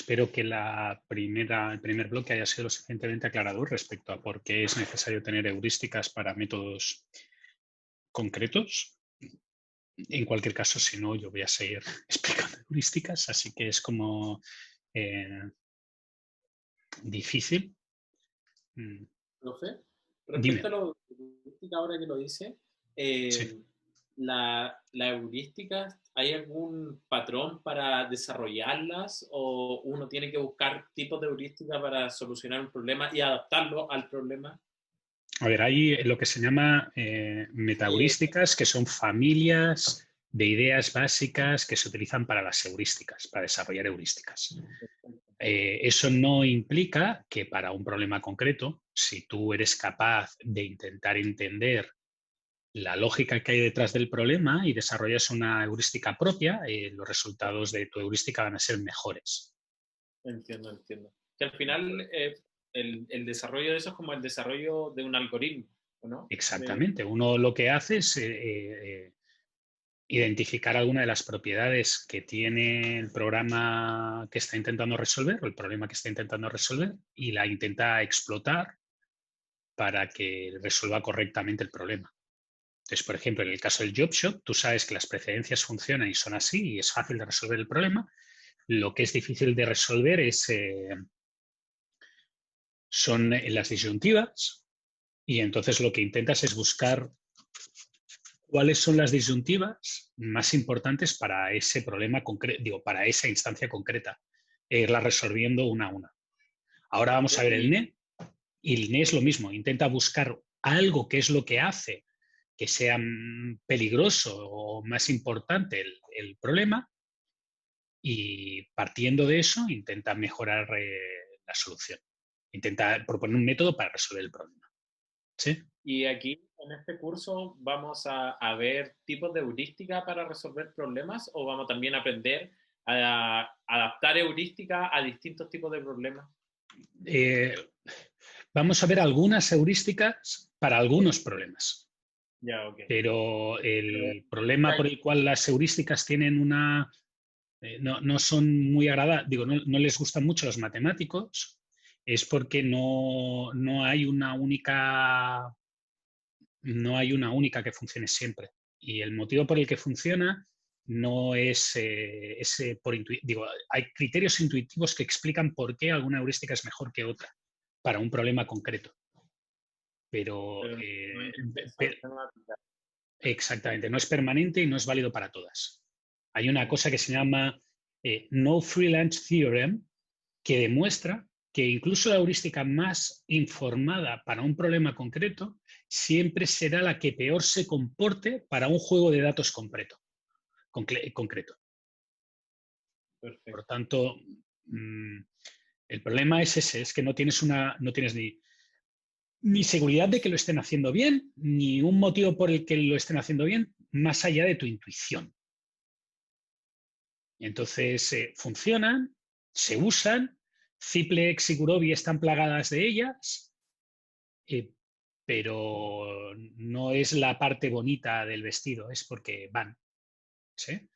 espero que el primer bloque haya sido lo suficientemente aclarador respecto a por qué es necesario tener heurísticas para métodos concretos. En cualquier caso, si no, yo voy a seguir explicando heurísticas, así que es como difícil. Profe, Dime. respecto a la heurística, ahora que lo dice, Sí. la heurística, ¿hay algún patrón para desarrollarlas o uno tiene que buscar tipos de heurística para solucionar un problema y adaptarlo al problema? A ver, hay lo que se llama metaheurísticas, que son familias de ideas básicas que se utilizan para las heurísticas, para desarrollar heurísticas. Eso no implica que para un problema concreto, si tú eres capaz de intentar entender la lógica que hay detrás del problema y desarrollas una heurística propia, los resultados de tu heurística van a ser mejores. Entiendo, entiendo. Que al final el desarrollo de eso es como el desarrollo de un algoritmo, ¿no? Exactamente. Uno lo que hace es identificar alguna de las propiedades que tiene el programa que está intentando resolver o el problema que está intentando resolver y la intenta explotar para que resuelva correctamente el problema. Entonces, por ejemplo, en el caso del job shop, tú sabes que las precedencias funcionan y son así y es fácil de resolver el problema. Lo que es difícil de resolver son las disyuntivas y entonces lo que intentas es buscar cuáles son las disyuntivas más importantes para ese problema concreto, digo, para esa instancia concreta, e irla resolviendo una a una. Ahora vamos a ver el NE, y el NE es lo mismo, intenta buscar algo que es lo que hace que sea peligroso o más importante el problema y partiendo de eso intenta mejorar la solución, intenta proponer un método para resolver el problema. ¿Sí? Y aquí en este curso vamos a ver tipos de heurística para resolver problemas o vamos también a aprender a adaptar heurística a distintos tipos de problemas. Vamos a ver algunas heurísticas para algunos problemas. Ya, ok. Pero el problema por el cual las heurísticas tienen no son muy agradables, digo, no les gustan mucho a los matemáticos, es porque no hay una única que funcione siempre. Y el motivo por el que funciona no es digo, hay criterios intuitivos que explican por qué alguna heurística es mejor que otra para un problema concreto. Pero Pero no es universal, exactamente, no es permanente y no es válido para todas. Hay una cosa que se llama No Free Lunch Theorem que demuestra que incluso la heurística más informada para un problema concreto siempre será la que peor se comporte para un juego de datos concreto. Perfecto. Por lo tanto, el problema es ese, es que no tienes ni seguridad de que lo estén haciendo bien, ni un motivo por el que lo estén haciendo bien, más allá de tu intuición. Entonces, funcionan, se usan, Ciplex y Gurobi están plagadas de ellas, pero no es la parte bonita del vestido, es porque van. ¿Sí?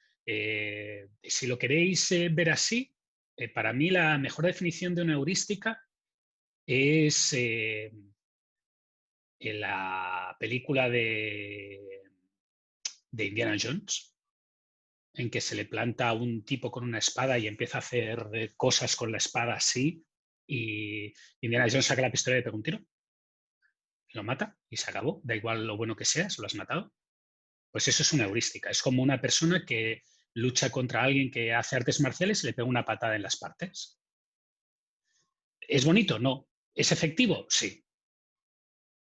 Si lo queréis ver así, para mí la mejor definición de una heurística es en la película de Indiana Jones, en que se le planta a un tipo con una espada y empieza a hacer cosas con la espada así, y Indiana Jones saca la pistola y le pega un tiro, lo mata y se acabó, da igual lo bueno que seas, lo has matado. Pues eso es una heurística, es como una persona que lucha contra alguien que hace artes marciales y le pega una patada en las partes. ¿Es bonito? No. ¿Es efectivo? Sí.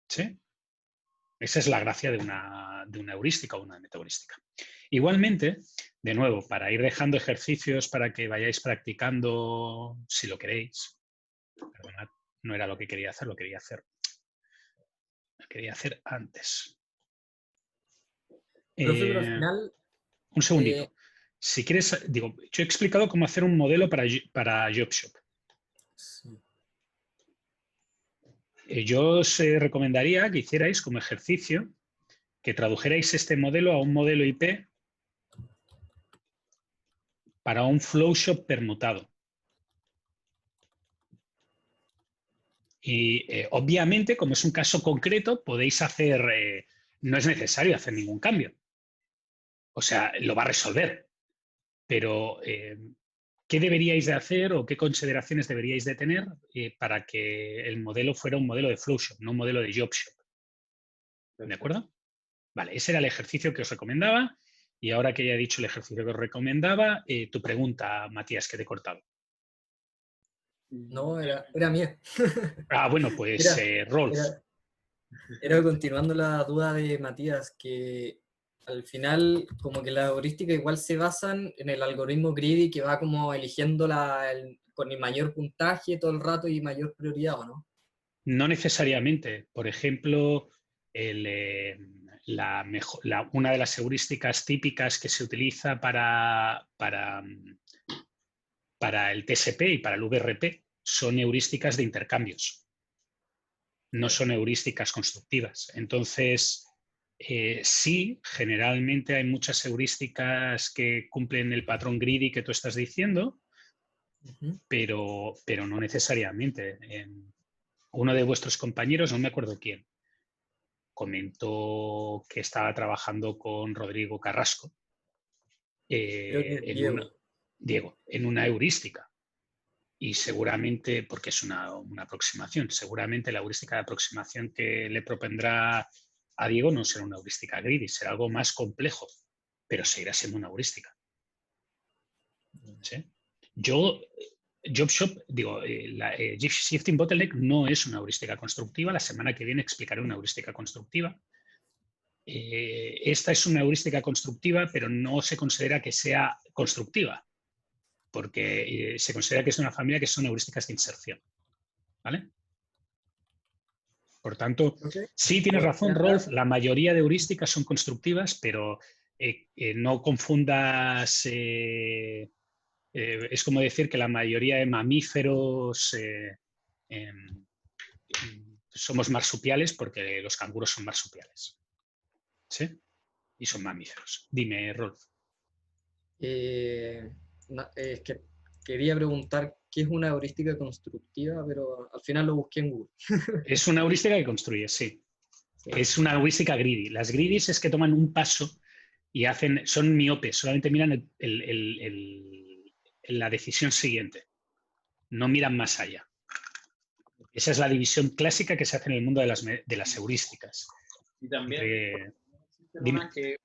¿Sí? Esa es la gracia de una heurística o una metaheurística. Igualmente, de nuevo, para ir dejando ejercicios para que vayáis practicando, si lo queréis, perdonad, no era lo que quería hacer, lo quería hacer antes. Profe, pero al final... Un segundito. Si quieres, digo, yo he explicado cómo hacer un modelo para JobShop. Sí. Yo os recomendaría que hicierais como ejercicio que tradujerais este modelo a un modelo IP para un Flowshop permutado. Y obviamente, como es un caso concreto, podéis hacer, no es necesario hacer ningún cambio. O sea, lo va a resolver. Pero, ¿qué deberíais de hacer o qué consideraciones deberíais de tener para que el modelo fuera un modelo de Flowshop, no un modelo de JobShop? ¿De acuerdo? Vale, ese era el ejercicio que os recomendaba. Y ahora que ya he dicho el ejercicio que os recomendaba, tu pregunta, Matías, que te he cortado. No, era mía. Ah, bueno, pues Era, Rolf. era, era continuando la duda de Matías, que al final como que las heurísticas igual se basan en el algoritmo greedy que va como eligiendo con el mayor puntaje todo el rato y mayor prioridad, ¿o no? No necesariamente. Por ejemplo, una de las heurísticas típicas que se utiliza para el TSP y para el VRP son heurísticas de intercambios, no son heurísticas constructivas. Entonces, sí, generalmente hay muchas heurísticas que cumplen el patrón greedy que tú estás diciendo, Ujú. pero no necesariamente. Uno de vuestros compañeros, no me acuerdo quién, comentó que estaba trabajando con Rodrigo Carrasco Creo que es en Diego. Diego, en una heurística. Y seguramente, porque es una aproximación, seguramente la heurística de aproximación que le propondrá a Diego no será una heurística greedy, será algo más complejo, pero seguirá siendo una heurística. ¿Sí? Yo, Shifting Bottleneck no es una heurística constructiva. La semana que viene explicaré una heurística constructiva. Esta es una heurística constructiva, pero no se considera que sea constructiva, porque se considera que es de una familia que son heurísticas de inserción. ¿Vale? Por tanto, Ok. sí tienes Bueno, razón, Rolf, la mayoría de heurísticas son constructivas, pero no confundas, es como decir que la mayoría de mamíferos em, somos marsupiales porque los canguros son marsupiales. ¿Sí? Y son mamíferos. Dime, Rolf. Eh, es que quería preguntar qué es una heurística constructiva, pero al final lo busqué en Google. Es una heurística que construye, sí. Sí. Es una heurística greedy. Las greedies es que toman un paso y son miopes, solamente miran la decisión siguiente, no miran más allá. Esa es la división clásica que se hace en el mundo de las heurísticas. Y también existen Dime. unas que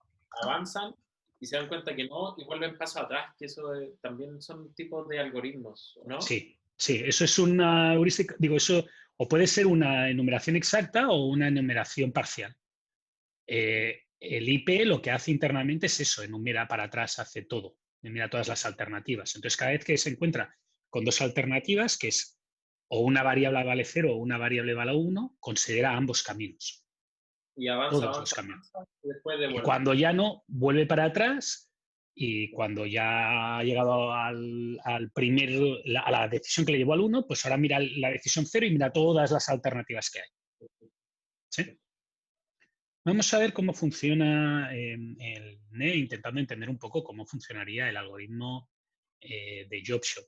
avanzan y se dan cuenta que no y vuelven paso atrás, que eso también son tipos de algoritmos, ¿no? Sí, sí, eso es una heurística, digo, eso o puede ser una enumeración exacta o una enumeración parcial. El IP lo que hace internamente es eso, enumera para atrás, hace todo, enumera todas las alternativas. Entonces, cada vez que se encuentra con dos alternativas, que es o una variable vale 0 o una variable vale 1, considera ambos caminos, Y avanza, todos los avanza, caminos. avanza y después Y devuelve. cuando ya no, vuelve para atrás y cuando ya ha llegado a la decisión que le llevó al 1, pues ahora mira la decisión 0 y mira todas las alternativas que hay. ¿Sí? Vamos a ver cómo funciona el NE, intentando entender un poco cómo funcionaría el algoritmo de JobShop.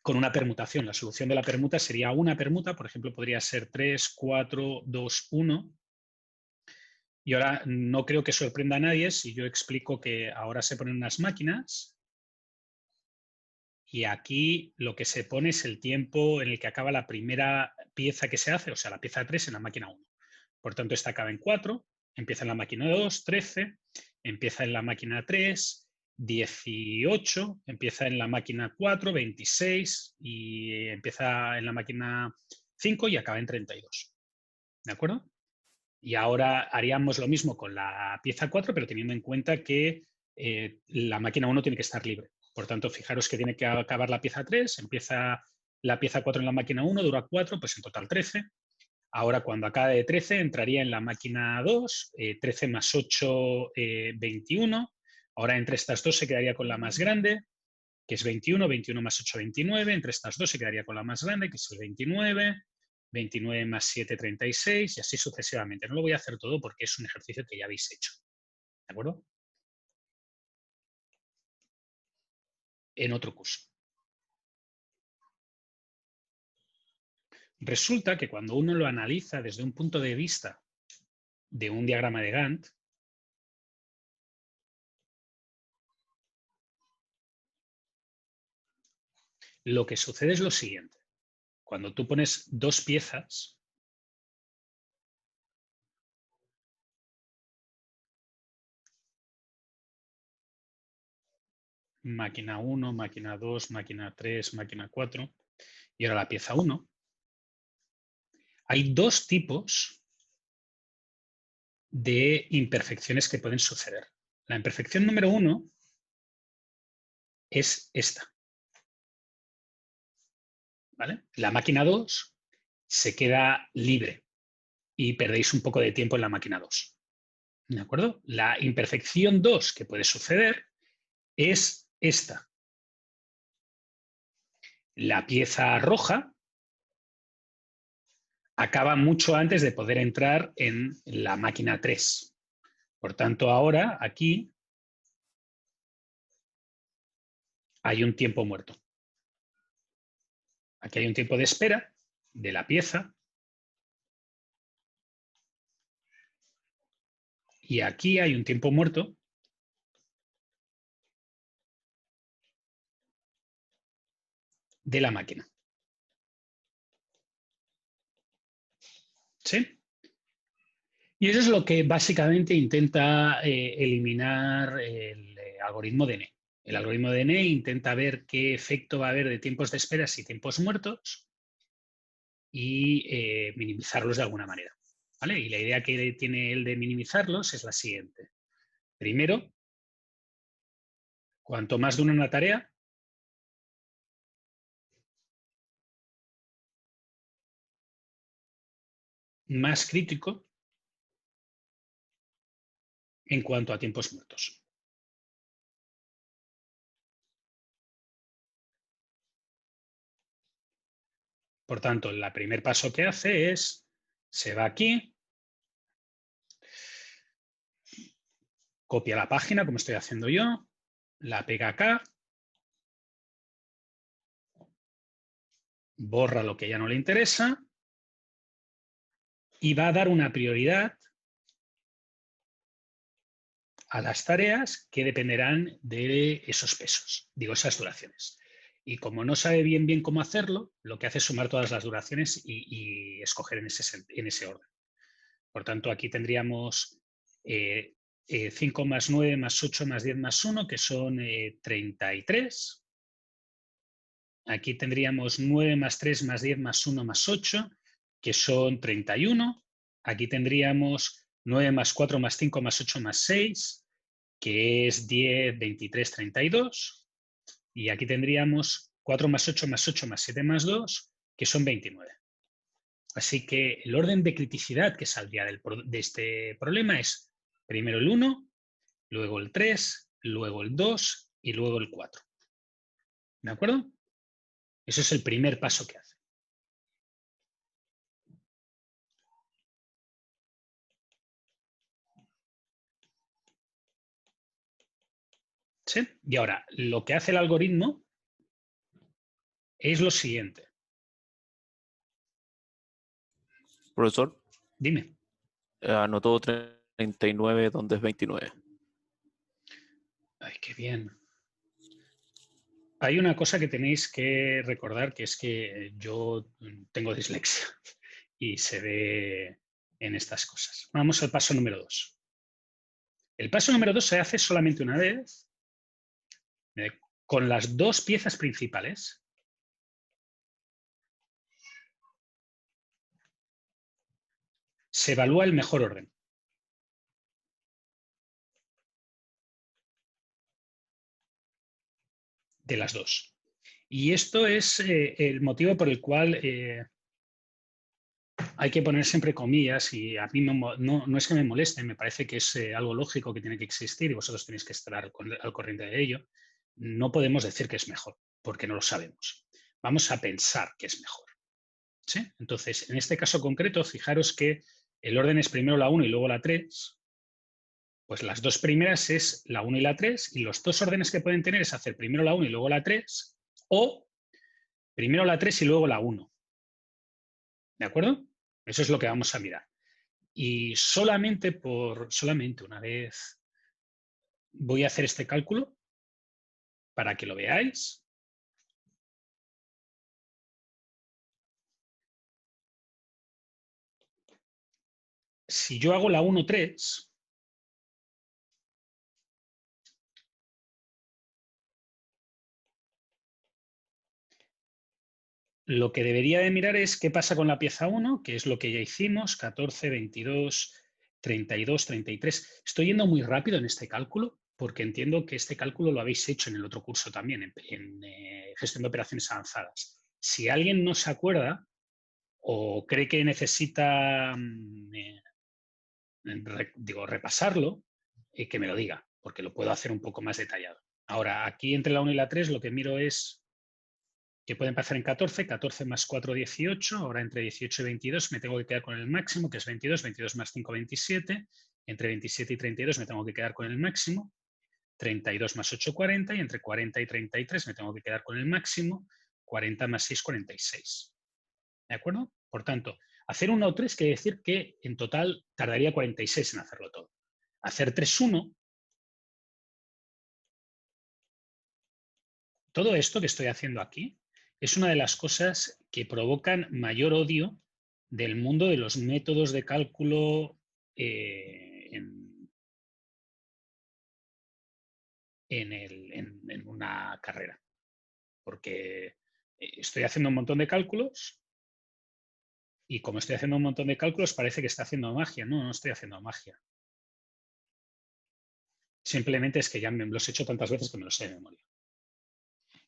Con una permutación, la solución de la permuta sería una permuta, por ejemplo, podría ser 3, 4, 2, 1. Y ahora no creo que sorprenda a nadie si yo explico que ahora se ponen unas máquinas y aquí lo que se pone es el tiempo en el que acaba la primera pieza que se hace, o sea, la pieza 3 en la máquina 1. Por tanto, esta acaba en 4, empieza en la máquina 2, 13, empieza en la máquina 3, 18, empieza en la máquina 4, 26 y empieza en la máquina 5 y acaba en 32. ¿De acuerdo? Y ahora haríamos lo mismo con la pieza 4, pero teniendo en cuenta que la máquina 1 tiene que estar libre. Por tanto, fijaros que tiene que acabar la pieza 3, empieza la pieza 4 en la máquina 1, dura 4, pues en total 13. Ahora, cuando acabe de 13, entraría en la máquina 2, 13 más 8, 21. Ahora, entre estas dos se quedaría con la más grande, que es 21, 21 más 8, 29. Entre estas dos se quedaría con la más grande, que es el 29. 29 más 7, 36 y así sucesivamente. No lo voy a hacer todo porque es un ejercicio que ya habéis hecho. ¿De acuerdo? En otro curso. Resulta que cuando uno lo analiza desde un punto de vista de un diagrama de Gantt, lo que sucede es lo siguiente. Cuando tú pones dos piezas, máquina 1, máquina 2, máquina 3, máquina 4, y ahora la pieza 1, hay dos tipos de imperfecciones que pueden suceder. La imperfección número 1 es esta. ¿Vale? La máquina 2 se queda libre y perdéis un poco de tiempo en la máquina 2. ¿De acuerdo? La imperfección 2 que puede suceder es esta. La pieza roja acaba mucho antes de poder entrar en la máquina 3. Por tanto, ahora aquí hay un tiempo muerto. Aquí hay un tiempo de espera de la pieza. Y aquí hay un tiempo muerto de la máquina. ¿Sí? Y eso es lo que básicamente intenta eliminar el algoritmo de Né. El algoritmo de Né intenta ver qué efecto va a haber de tiempos de espera y tiempos muertos y minimizarlos de alguna manera. ¿Vale? Y la idea que tiene él de minimizarlos es la siguiente. Primero, cuanto más dura una tarea, más crítico en cuanto a tiempos muertos. Por tanto, el primer paso que hace es, se va aquí, copia la página, como estoy haciendo yo, la pega acá, borra lo que ya no le interesa y va a dar una prioridad a las tareas que dependerán de esos pesos, digo, esas duraciones. Y como no sabe bien cómo hacerlo, lo que hace es sumar todas las duraciones y escoger en ese orden. Por tanto, aquí tendríamos 5 más 9 más 8 más 10 más 1, que son 33. Aquí tendríamos 9 más 3 más 10 más 1 más 8, que son 31. Aquí tendríamos 9 más 4 más 5 más 8 más 6, que es 10, 23, 32. Y aquí tendríamos 4 más 8 más 8 más 7 más 2, que son 29. Así que el orden de criticidad que saldría de este problema es primero el 1, luego el 3, luego el 2 y luego el 4. ¿De acuerdo? Ese es el primer paso que hace. ¿Sí? Y ahora, lo que hace el algoritmo es lo siguiente. Profesor, Dime. anotó 39 donde es 29. Ay, qué bien. Hay una cosa que tenéis que recordar, que es que yo tengo dislexia y se ve en estas cosas. Vamos al paso número 2. El paso número 2 se hace solamente una vez con las dos piezas principales. Se evalúa el mejor orden. De las dos. Y esto es el motivo por el cual hay que poner siempre comillas, y a mí no es que me moleste, me parece que es algo lógico que tiene que existir y vosotros tenéis que estar al corriente de ello. No podemos decir que es mejor, porque no lo sabemos. Vamos a pensar que es mejor. ¿Sí? Entonces, en este caso concreto, fijaros que el orden es primero la 1 y luego la 3. Pues las dos primeras es la 1 y la 3, y los dos órdenes que pueden tener es hacer primero la 1 y luego la 3, o primero la 3 y luego la 1. ¿De acuerdo? Eso es lo que vamos a mirar. Y solamente una vez voy a hacer este cálculo para que lo veáis. Si yo hago la 1,3, lo que debería de mirar es qué pasa con la pieza 1, que es lo que ya hicimos, 14, 22, 32, 33. Estoy yendo muy rápido en este cálculo porque entiendo que este cálculo lo habéis hecho en el otro curso también, en gestión de operaciones avanzadas. Si alguien no se acuerda o cree que necesita repasarlo, que me lo diga, porque lo puedo hacer un poco más detallado. Ahora, aquí entre la 1 y la 3 lo que miro es que puede empezar en 14, 14 más 4, 18, ahora entre 18 y 22 me tengo que quedar con el máximo, que es 22, 22 más 5, 27, entre 27 y 32 me tengo que quedar con el máximo, 32 más 8, 40, y entre 40 y 33 me tengo que quedar con el máximo, 40 más 6, 46. ¿De acuerdo? Por tanto, hacer 1 o 3 quiere decir que en total tardaría 46 en hacerlo todo. Hacer 3, 1, todo esto que estoy haciendo aquí es una de las cosas que provocan mayor odio del mundo de los métodos de cálculo en una carrera. Porque estoy haciendo un montón de cálculos y como estoy haciendo un montón de cálculos parece que está haciendo magia. No, no estoy haciendo magia. Simplemente es que ya me los he hecho tantas veces que me los sé de memoria.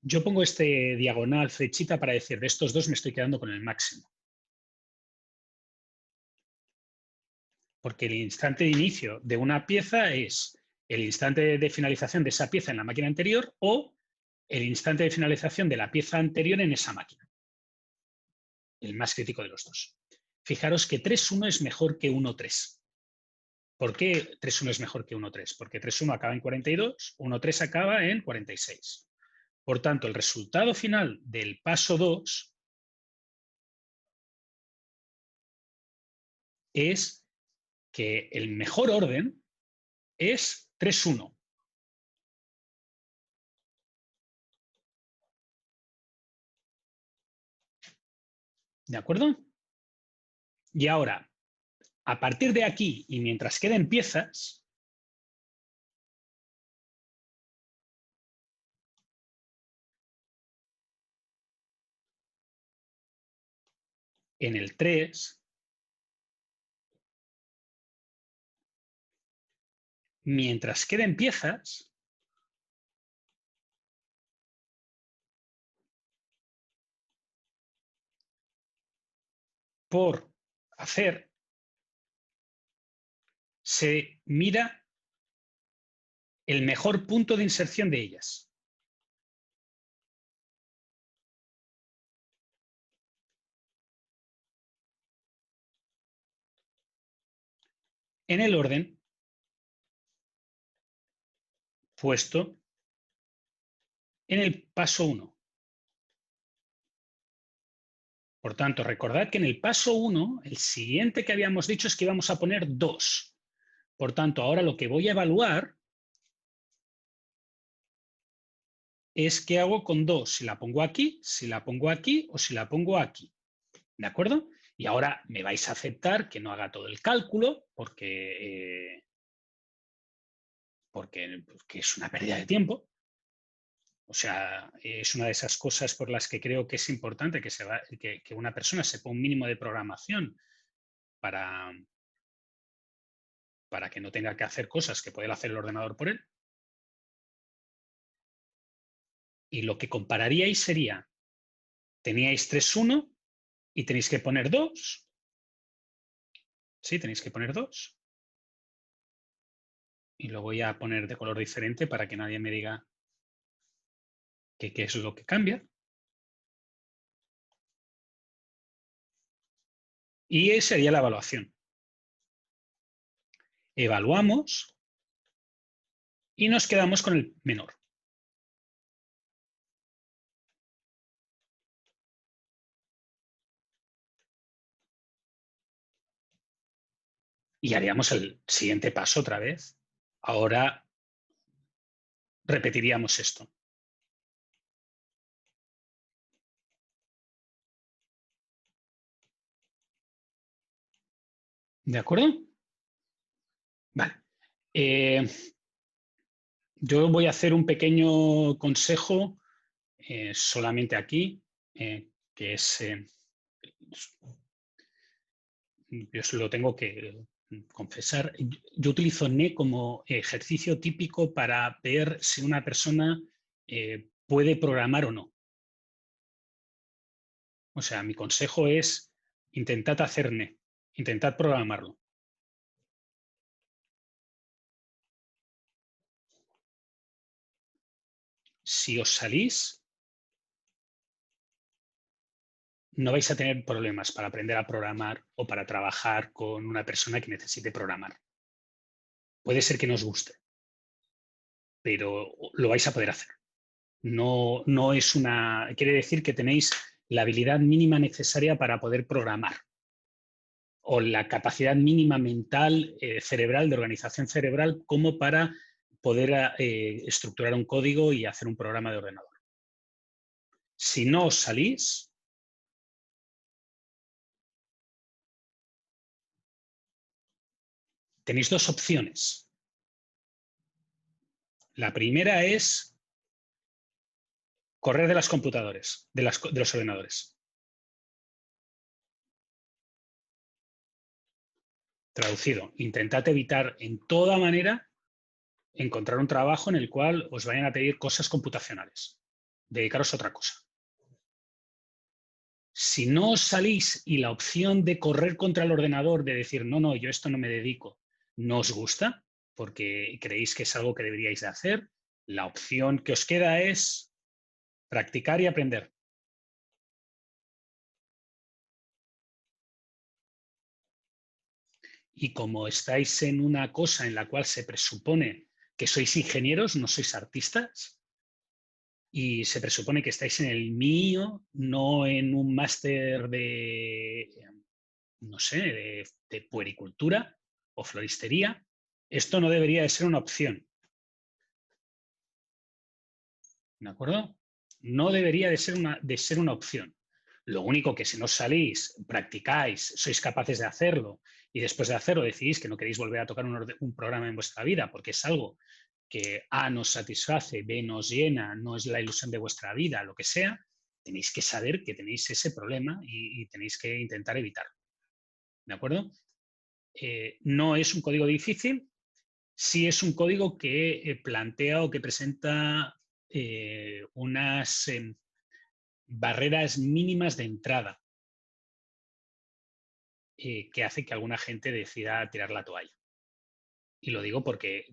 Yo pongo este diagonal flechita para decir de estos dos me estoy quedando con el máximo. Porque el instante de inicio de una pieza es el instante de finalización de esa pieza en la máquina anterior o el instante de finalización de la pieza anterior en esa máquina. El más crítico de los dos. Fijaros que 3,1 es mejor que 1,3. ¿Por qué 3,1 es mejor que 1,3? Porque 3,1 acaba en 42, 1,3 acaba en 46. Por tanto, el resultado final del paso 2 es que el mejor orden es 3,1. ¿De acuerdo? Y ahora, a partir de aquí y mientras queden piezas, en el 3, mientras queden piezas, por hacer, se mira el mejor punto de inserción de ellas. En el orden puesto en el paso 1. Por tanto, recordad que en el paso 1, el siguiente que habíamos dicho es que íbamos a poner 2. Por tanto, ahora lo que voy a evaluar es qué hago con 2, si la pongo aquí, si la pongo aquí o si la pongo aquí. ¿De acuerdo? Y ahora me vais a aceptar que no haga todo el cálculo porque es una pérdida de tiempo. O sea, es una de esas cosas por las que creo que es importante que una persona sepa un mínimo de programación para que no tenga que hacer cosas que puede hacer el ordenador por él. Y lo que compararíais sería, teníais 3,1 y tenéis que poner 2. Sí, tenéis que poner 2. Y lo voy a poner de color diferente para que nadie me diga qué es lo que cambia. Y esa sería la evaluación. Evaluamos y nos quedamos con el menor. Y haríamos el siguiente paso otra vez. Ahora repetiríamos esto. ¿De acuerdo? Vale. Yo voy a hacer un pequeño consejo solamente aquí, que es... yo se lo tengo que confesar. Yo utilizo NE como ejercicio típico para ver si una persona puede programar o no. O sea, mi consejo es intentad hacer NE, intentad programarlo. Si os salís, no vais a tener problemas para aprender a programar o para trabajar con una persona que necesite programar. Puede ser que no os guste, pero lo vais a poder hacer. No es una... Quiere decir que tenéis la habilidad mínima necesaria para poder programar o la capacidad mínima mental, cerebral, de organización cerebral, como para poder estructurar un código y hacer un programa de ordenador. Si no os salís, tenéis dos opciones. La primera es correr de las computadoras, de los ordenadores. Traducido, intentad evitar en toda manera encontrar un trabajo en el cual os vayan a pedir cosas computacionales. Dedicaros a otra cosa. Si no os salís y la opción de correr contra el ordenador, de decir, no, yo esto no me dedico, no os gusta, porque creéis que es algo que deberíais de hacer, la opción que os queda es practicar y aprender. Y como estáis en una cosa en la cual se presupone que sois ingenieros, no sois artistas, y se presupone que estáis en el mío, no en un máster de, no sé, de puericultura o floristería, esto no debería de ser una opción. ¿De acuerdo? No debería de ser una opción. Lo único que si no salís, practicáis, sois capaces de hacerlo y después de hacerlo decidís que no queréis volver a tocar un programa en vuestra vida porque es algo que A nos satisface, B nos llena, no es la ilusión de vuestra vida, lo que sea, tenéis que saber que tenéis ese problema y tenéis que intentar evitarlo. ¿De acuerdo? No es un código difícil, sí es un código que plantea o que presenta unas barreras mínimas de entrada que hace que alguna gente decida tirar la toalla. Y lo digo porque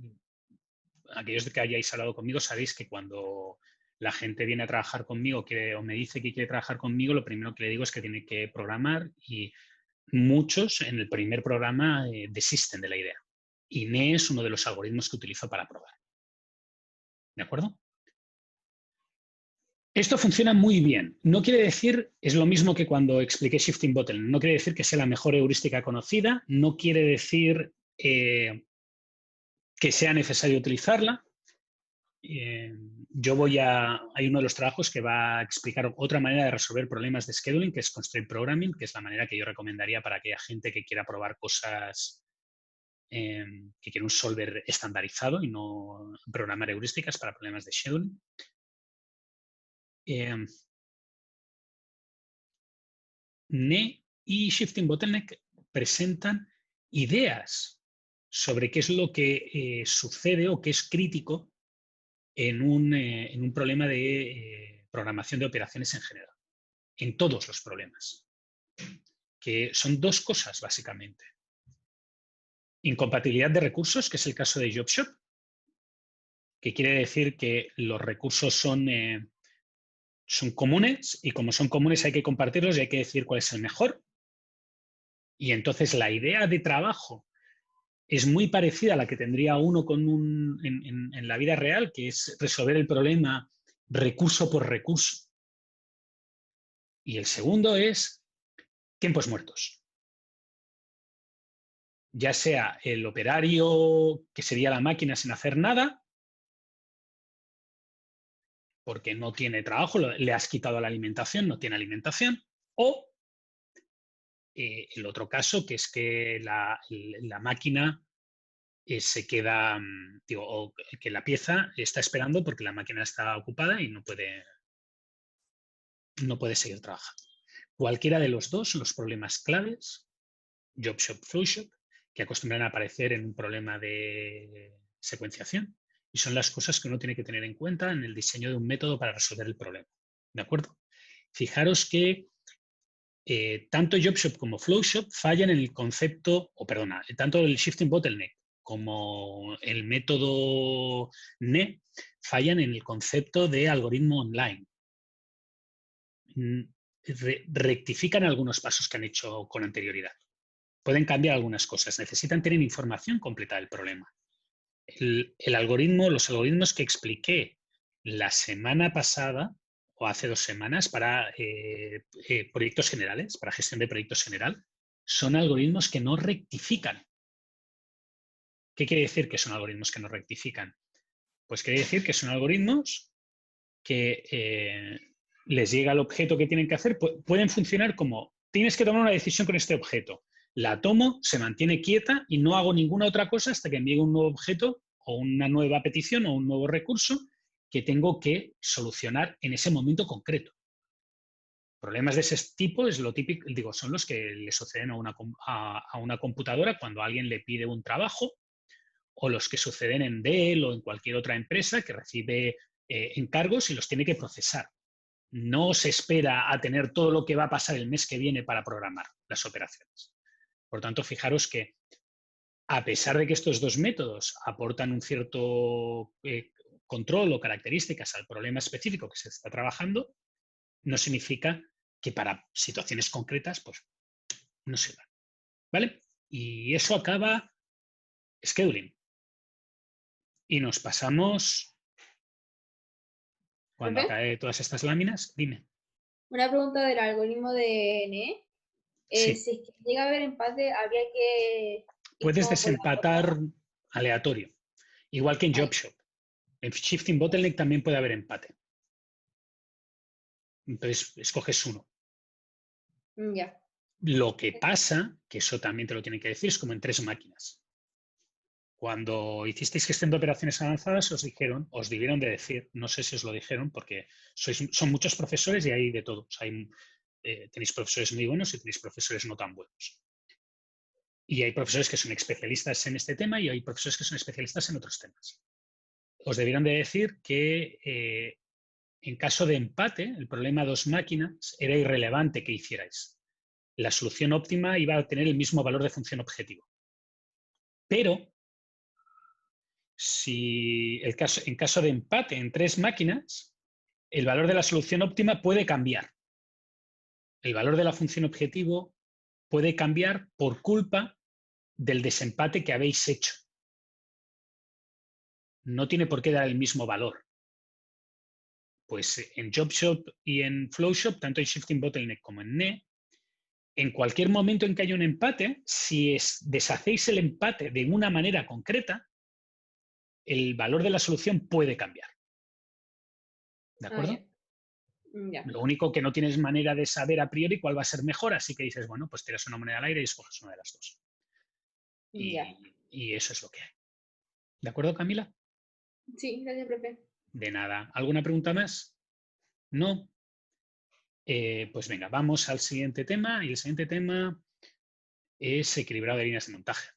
aquellos que hayáis hablado conmigo sabéis que cuando la gente viene a trabajar conmigo o me dice que quiere trabajar conmigo, lo primero que le digo es que tiene que programar y muchos en el primer programa desisten de la idea. Y NE es uno de los algoritmos que utilizo para probar. ¿De acuerdo? Esto funciona muy bien. No quiere decir, es lo mismo que cuando expliqué Shifting Bottleneck, no quiere decir que sea la mejor heurística conocida, no quiere decir que sea necesario utilizarla. Hay uno de los trabajos que va a explicar otra manera de resolver problemas de scheduling, que es Constraint Programming, que es la manera que yo recomendaría para aquella gente que quiera probar cosas, que quiere un solver estandarizado y no programar heurísticas para problemas de scheduling. NE y Shifting Bottleneck presentan ideas sobre qué es lo que sucede o qué es crítico en un problema de programación de operaciones en general, en todos los problemas, que son dos cosas básicamente. Incompatibilidad de recursos, que es el caso de JobShop, que quiere decir que los recursos son comunes y como son comunes hay que compartirlos y hay que decir cuál es el mejor. Y entonces la idea de trabajo es muy parecida a la que tendría uno en la vida real, que es resolver el problema recurso por recurso. Y el segundo es tiempos muertos. ya sea el operario, que sería la máquina sin hacer nada, porque no tiene trabajo, le has quitado la alimentación, no tiene alimentación, o el otro caso, que es que la máquina se queda, digo, o que la pieza está esperando porque la máquina está ocupada y no puede seguir trabajando. Cualquiera de los dos son los problemas claves, Job Shop, Flow Shop, que acostumbran a aparecer en un problema de secuenciación y son las cosas que uno tiene que tener en cuenta en el diseño de un método para resolver el problema. ¿De acuerdo? Fijaros que tanto Job Shop como Flow Shop fallan en el concepto, tanto el Shifting Bottleneck como el método NE fallan en el concepto de algoritmo online. Rectifican algunos pasos que han hecho con anterioridad. Pueden cambiar algunas cosas. Necesitan tener información completa del problema. Los algoritmos que expliqué la semana pasada o hace 2 semanas para proyectos generales, para gestión de proyectos general, son algoritmos que no rectifican. ¿Qué quiere decir que son algoritmos que no rectifican? Pues quiere decir que son algoritmos que les llega el objeto que tienen que hacer, pueden funcionar como, tienes que tomar una decisión con este objeto. La tomo, se mantiene quieta y no hago ninguna otra cosa hasta que me llegue un nuevo objeto o una nueva petición o un nuevo recurso que tengo que solucionar en ese momento concreto. Problemas de ese tipo es lo típico, digo, son los que le suceden a una computadora cuando alguien le pide un trabajo, o los que suceden en Dell o en cualquier otra empresa que recibe encargos y los tiene que procesar. No se espera a tener todo lo que va a pasar el mes que viene para programar las operaciones. Por tanto, fijaros que a pesar de que estos dos métodos aportan un cierto control o características al problema específico que se está trabajando, no significa que para situaciones concretas pues, no sirvan. ¿Vale? Y eso acaba scheduling. Y nos pasamos, cuando acabe todas estas láminas, dime. Una pregunta del algoritmo de NE. Sí. Si es que llega a haber empate, habría que... Puedes desempatar aleatorio, igual que en Job Shop. En Shifting Bottleneck también puede haber empate. Entonces, escoges uno. Ya. Lo que pasa, que eso también te lo tienen que decir, es como en 3 máquinas. Cuando hicisteis gestión de operaciones avanzadas, os debieron de decir, no sé si os lo dijeron, porque son muchos profesores y hay de todos. Tenéis profesores muy buenos y tenéis profesores no tan buenos. Y hay profesores que son especialistas en este tema y hay profesores que son especialistas en otros temas. Os debieron de decir que en caso de empate, el problema 2 máquinas era irrelevante que hicierais. La solución óptima iba a tener el mismo valor de función objetivo. Pero, en caso de empate en 3 máquinas, el valor de la solución óptima puede cambiar. El valor de la función objetivo puede cambiar por culpa del desempate que habéis hecho. No tiene por qué dar el mismo valor. Pues en Job Shop y en Flow Shop, tanto en Shifting Bottleneck como en NE, en cualquier momento en que haya un empate, si deshacéis el empate de una manera concreta, el valor de la solución puede cambiar. ¿De acuerdo? Ya. Lo único que no tienes manera de saber a priori cuál va a ser mejor, así que dices, bueno, pues tiras una moneda al aire y escoges una de las dos. Y eso es lo que hay. ¿De acuerdo, Camila? Sí, gracias, profe. De nada. ¿Alguna pregunta más? ¿No? Pues venga, vamos al siguiente tema. Y el siguiente tema es equilibrado de líneas de montaje.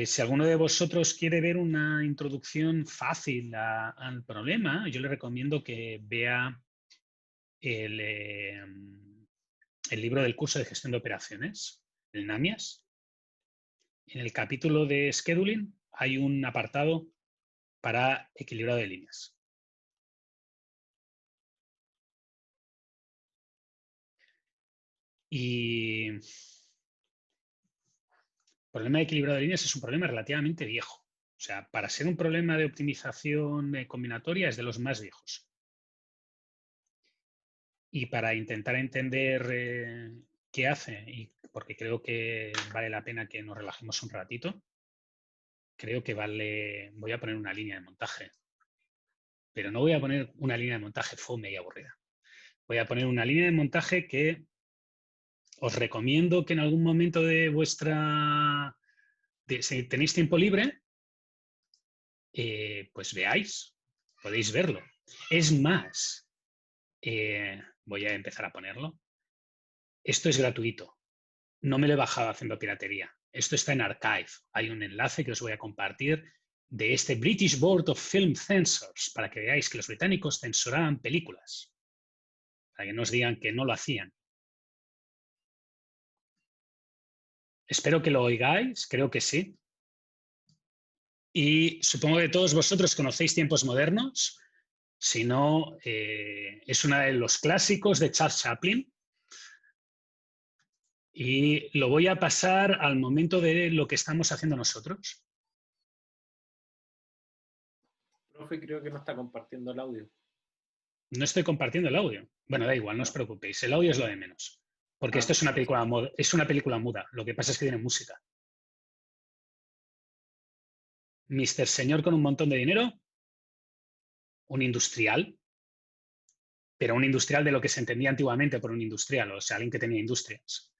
Si alguno de vosotros quiere ver una introducción fácil al problema, yo le recomiendo que vea el libro del curso de gestión de operaciones, el NAMIAS. En el capítulo de scheduling hay un apartado para equilibrado de líneas. Y el problema de equilibrado de líneas es un problema relativamente viejo. O sea, para ser un problema de optimización combinatoria es de los más viejos. Y para intentar entender qué hace, y porque creo que vale la pena que nos relajemos un ratito, creo que voy a poner una línea de montaje. Pero no voy a poner una línea de montaje fome y aburrida. Voy a poner una línea de montaje que os recomiendo que en algún momento de si tenéis tiempo libre, pues veáis, podéis verlo. Es más, voy a empezar a ponerlo. Esto es gratuito. No me lo he bajado haciendo piratería. Esto está en Archive. Hay un enlace que os voy a compartir de este British Board of Film Censors para que veáis que los británicos censuraban películas. Para que no os digan que no lo hacían. Espero que lo oigáis, creo que sí. Y supongo que todos vosotros conocéis Tiempos Modernos. Si no, es uno de los clásicos de Charles Chaplin. Y lo voy a pasar al momento de lo que estamos haciendo nosotros. Profe, creo que no está compartiendo el audio. No estoy compartiendo el audio. Bueno, da igual, no os preocupéis. El audio es lo de menos. Porque esto es una película muda. Lo que pasa es que tiene música. Mr. Señor con un montón de dinero. Un industrial. Pero un industrial de lo que se entendía antiguamente por un industrial. O sea, alguien que tenía industrias.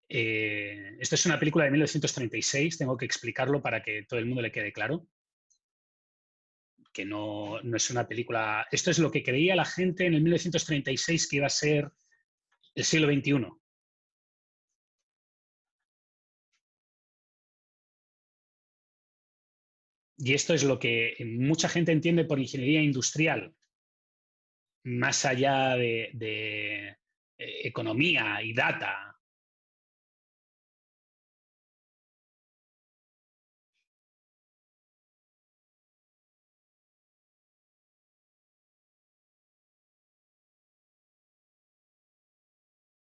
Esto es una película de 1936. Tengo que explicarlo para que todo el mundo le quede claro. Que no es una película... Esto es lo que creía la gente en el 1936 que iba a ser el siglo XXI. Y esto es lo que mucha gente entiende por ingeniería industrial, más allá de economía y data.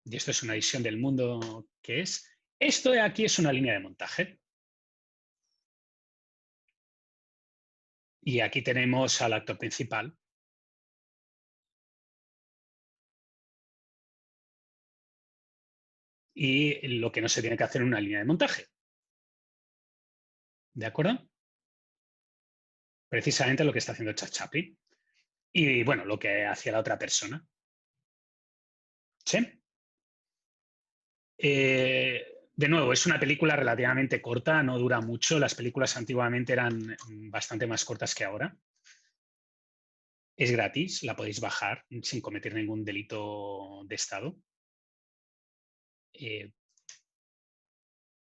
Y esto es una visión del mundo que es... Esto de aquí es una línea de montaje. Y aquí tenemos al actor principal. Y lo que no se tiene que hacer en una línea de montaje. ¿De acuerdo? Precisamente lo que está haciendo Charles Chaplin. Y bueno, lo que hacía la otra persona. ¿Sí? De nuevo, es una película relativamente corta, no dura mucho. Las películas antiguamente eran bastante más cortas que ahora. Es gratis, la podéis bajar sin cometer ningún delito de Estado.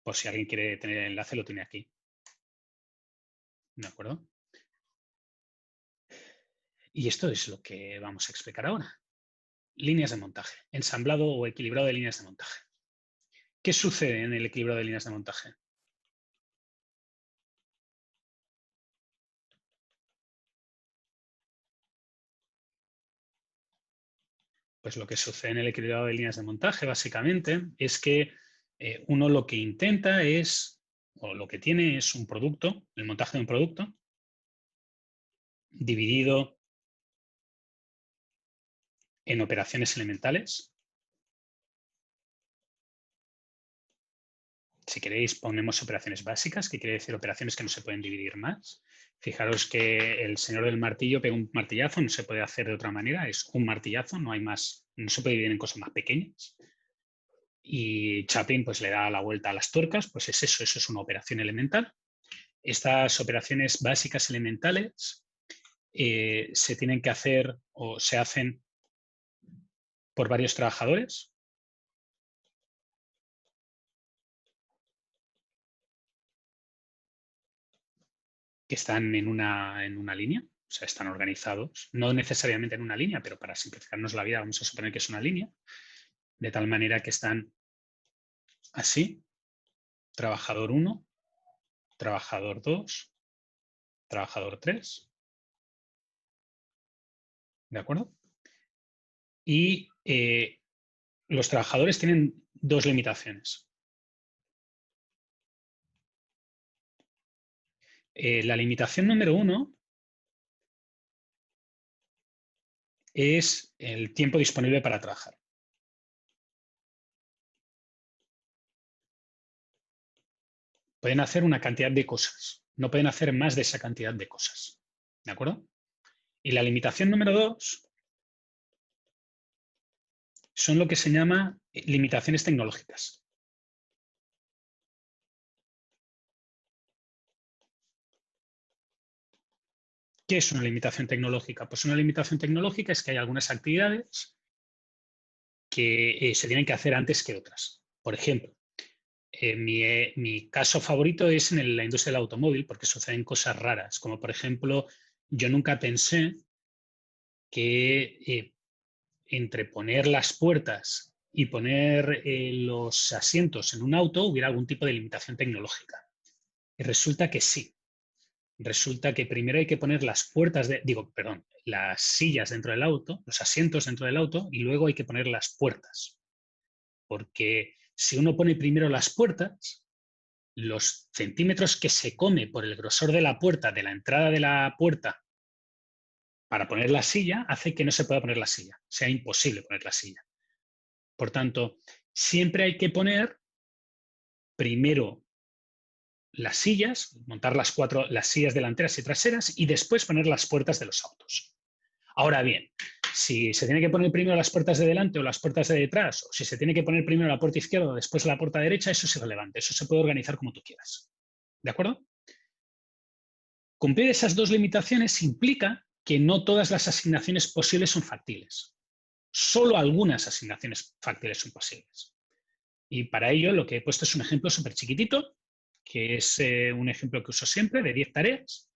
Por si alguien quiere tener el enlace, lo tiene aquí. ¿De acuerdo? Y esto es lo que vamos a explicar ahora. Líneas de montaje. Ensamblado o equilibrado de líneas de montaje. ¿Qué sucede en el equilibrado de líneas de montaje? Pues lo que sucede en el equilibrado de líneas de montaje, básicamente, es que uno lo que intenta es, o lo que tiene es un producto, el montaje de un producto, dividido en operaciones elementales. Si queréis, ponemos operaciones básicas, que quiere decir operaciones que no se pueden dividir más. Fijaros que el señor del martillo pega un martillazo, no se puede hacer de otra manera, es un martillazo, no hay más, no se puede dividir en cosas más pequeñas. Y Chaplin pues le da la vuelta a las tuercas, pues es eso es una operación elemental. Estas operaciones básicas elementales se tienen que hacer o se hacen por varios trabajadores. Que están en una línea, o sea, están organizados, no necesariamente en una línea, pero para simplificarnos la vida vamos a suponer que es una línea, de tal manera que están así, trabajador 1, trabajador 2, trabajador 3, ¿de acuerdo? Y los trabajadores tienen dos limitaciones. La limitación número 1 es el tiempo disponible para trabajar. Pueden hacer una cantidad de cosas, no pueden hacer más de esa cantidad de cosas. ¿De acuerdo? Y la limitación número 2 son lo que se llama limitaciones tecnológicas. ¿Qué es una limitación tecnológica? Pues una limitación tecnológica es que hay algunas actividades que se tienen que hacer antes que otras. Por ejemplo, mi caso favorito es en la industria del automóvil porque suceden cosas raras, como por ejemplo, yo nunca pensé que entre poner las puertas y poner los asientos en un auto hubiera algún tipo de limitación tecnológica. Y resulta que sí. Resulta que primero hay que poner las puertas, las sillas dentro del auto, los asientos dentro del auto, y luego hay que poner las puertas. Porque si uno pone primero las puertas, los centímetros que se come por el grosor de la puerta, de la entrada de la puerta, para poner la silla, hace que no se pueda poner la silla, sea imposible poner la silla. Por tanto, siempre hay que poner primero las sillas, montar las sillas delanteras y traseras y después poner las puertas de los autos. Ahora bien, si se tiene que poner primero las puertas de delante o las puertas de detrás, o si se tiene que poner primero la puerta izquierda o después la puerta derecha, eso es irrelevante, eso se puede organizar como tú quieras. ¿De acuerdo? Cumplir esas dos limitaciones implica que no todas las asignaciones posibles son factibles. Solo algunas asignaciones factibles son posibles. Y para ello lo que he puesto es un ejemplo súper chiquitito, que es un ejemplo que uso siempre, de 10 tareas.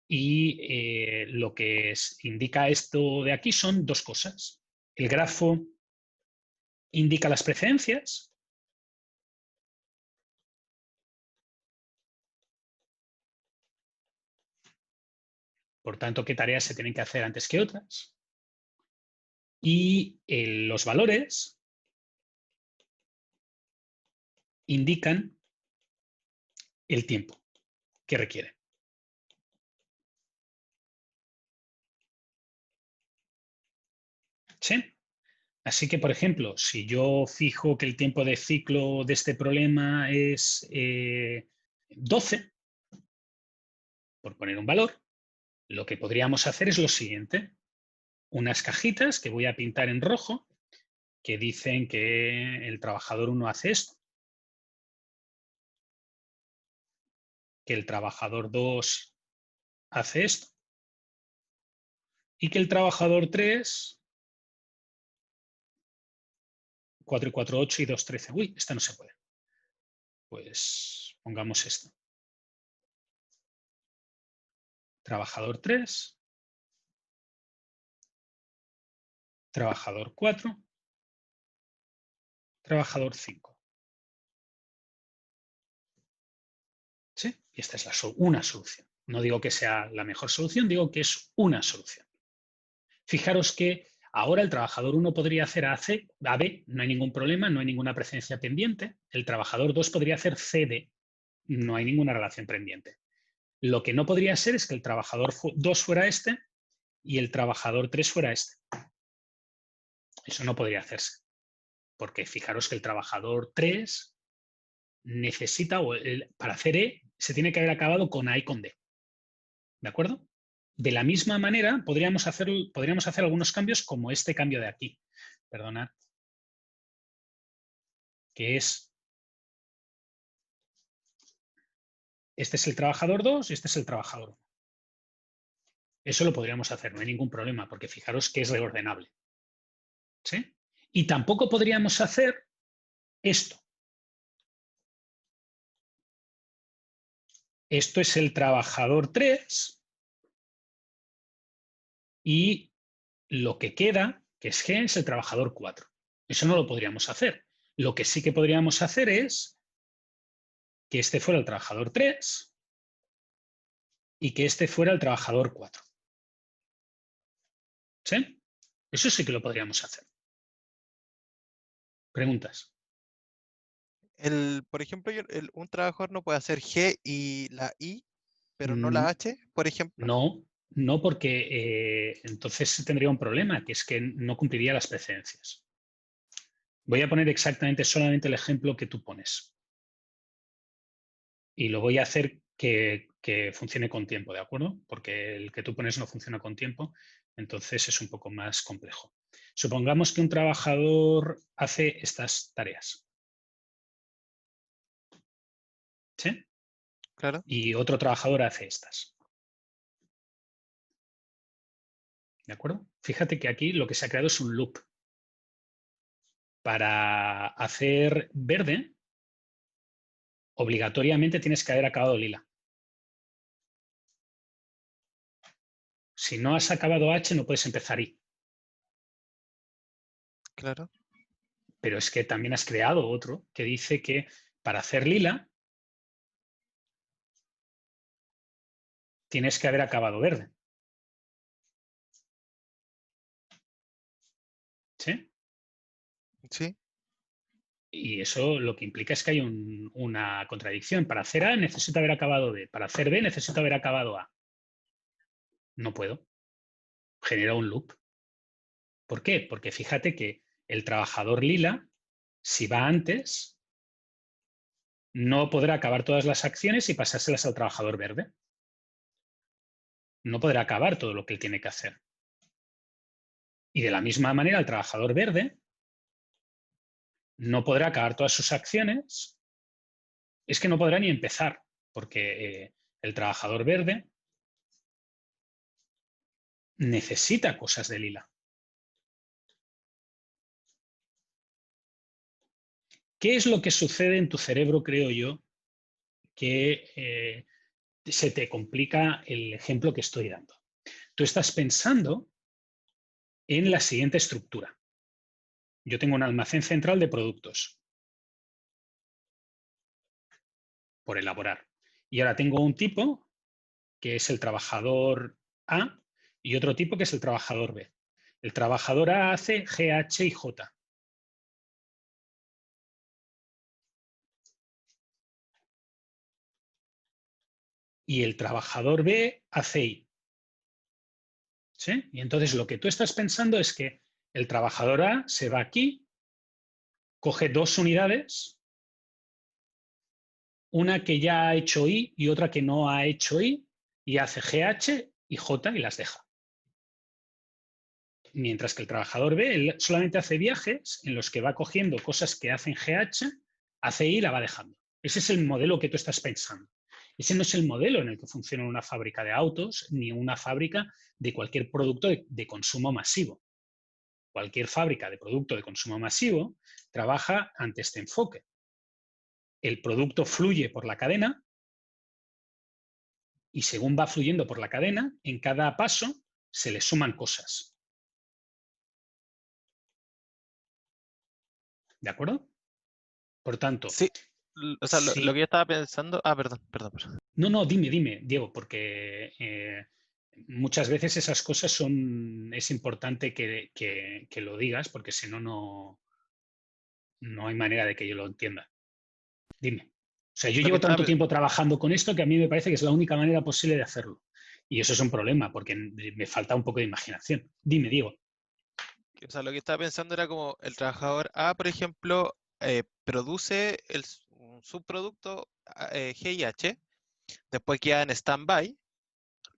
Y lo que indica esto de aquí son dos cosas. El grafo indica las preferencias. Por tanto, qué tareas se tienen que hacer antes que otras. Y los valores indican el tiempo que requiere. ¿Sí? Así que, por ejemplo, si yo fijo que el tiempo de ciclo de este problema es 12, por poner un valor, lo que podríamos hacer es lo siguiente. Unas cajitas que voy a pintar en rojo que dicen que el trabajador 1 hace esto, que el trabajador 2 hace esto y que el trabajador 3, 4 y 4, 8 y 2, 13. Uy, esta no se puede. Pues pongamos esto. Trabajador 3, trabajador 4, trabajador 5. ¿Sí? Y esta es una solución. No digo que sea la mejor solución, digo que es una solución. Fijaros que ahora el trabajador 1 podría hacer a B, no hay ningún problema, no hay ninguna preferencia pendiente. El trabajador 2 podría hacer CD, no hay ninguna relación pendiente. Lo que no podría ser es que el trabajador 2 fuera este y el trabajador 3 fuera este. Eso no podría hacerse, porque fijaros que el trabajador 3 necesita, para hacer E, se tiene que haber acabado con A y con D. ¿De acuerdo? De la misma manera, podríamos hacer algunos cambios como este cambio de aquí. Perdonad. Que es, este es el trabajador 2 y este es el trabajador 1. Eso lo podríamos hacer, no hay ningún problema, porque fijaros que es reordenable. ¿Sí? Y tampoco podríamos hacer esto. Esto es el trabajador 3 y lo que queda, que es G, es el trabajador 4. Eso no lo podríamos hacer. Lo que sí que podríamos hacer es que este fuera el trabajador 3 y que este fuera el trabajador 4. ¿Sí? Eso sí que lo podríamos hacer. ¿Preguntas? Por ejemplo, un trabajador no puede hacer G y la I, pero no la H, por ejemplo. No, No, porque entonces tendría un problema, que es que no cumpliría las precedencias. Voy a poner exactamente solamente el ejemplo que tú pones. Y lo voy a hacer que funcione con tiempo, ¿de acuerdo? Porque el que tú pones no funciona con tiempo, entonces es un poco más complejo. Supongamos que un trabajador hace estas tareas. ¿Sí? Claro. Y otro trabajador hace estas. ¿De acuerdo? Fíjate que aquí lo que se ha creado es un loop. Para hacer verde, obligatoriamente tienes que haber acabado lila. Si no has acabado H, no puedes empezar I. Claro. Pero es que también has creado otro que dice que para hacer lila tienes que haber acabado verde. ¿Sí? Sí. Y eso lo que implica es que hay una contradicción. Para hacer A necesito haber acabado B. Para hacer B necesito haber acabado A. No puedo. Genera un loop. ¿Por qué? Porque fíjate que el trabajador lila, si va antes, no podrá acabar todas las acciones y pasárselas al trabajador verde. No podrá acabar todo lo que él tiene que hacer. Y de la misma manera, el trabajador verde no podrá acabar todas sus acciones. Es que no podrá ni empezar, porque el trabajador verde necesita cosas de lila. ¿Qué es lo que sucede en tu cerebro, creo yo, que se te complica el ejemplo que estoy dando? Tú estás pensando en la siguiente estructura. Yo tengo un almacén central de productos por elaborar. Y ahora tengo un tipo que es el trabajador A y otro tipo que es el trabajador B. El trabajador A hace G, H y J. Y el trabajador B hace I. ¿Sí? Y entonces lo que tú estás pensando es que el trabajador A se va aquí, coge dos unidades, una que ya ha hecho I y otra que no ha hecho I, y hace GH y J y las deja. Mientras que el trabajador B él solamente hace viajes en los que va cogiendo cosas que hacen GH, hace I y la va dejando. Ese es el modelo que tú estás pensando. Ese no es el modelo en el que funciona una fábrica de autos ni una fábrica de cualquier producto de consumo masivo. Cualquier fábrica de producto de consumo masivo trabaja ante este enfoque. El producto fluye por la cadena y según va fluyendo por la cadena, en cada paso se le suman cosas. ¿De acuerdo? Por tanto, Sí. O sea, lo que yo estaba pensando. Ah, perdón. No, dime, Diego, porque muchas veces esas cosas es importante que lo digas, porque si no, no hay manera de que yo lo entienda. Dime. O sea, yo Lo que llevo estaba, tanto tiempo trabajando con esto que a mí me parece que es la única manera posible de hacerlo. Y eso es un problema, porque me falta un poco de imaginación. Dime, Diego. o sea, lo que estaba pensando era como el trabajador A, por ejemplo, produce un subproducto G y H, después queda en stand-by,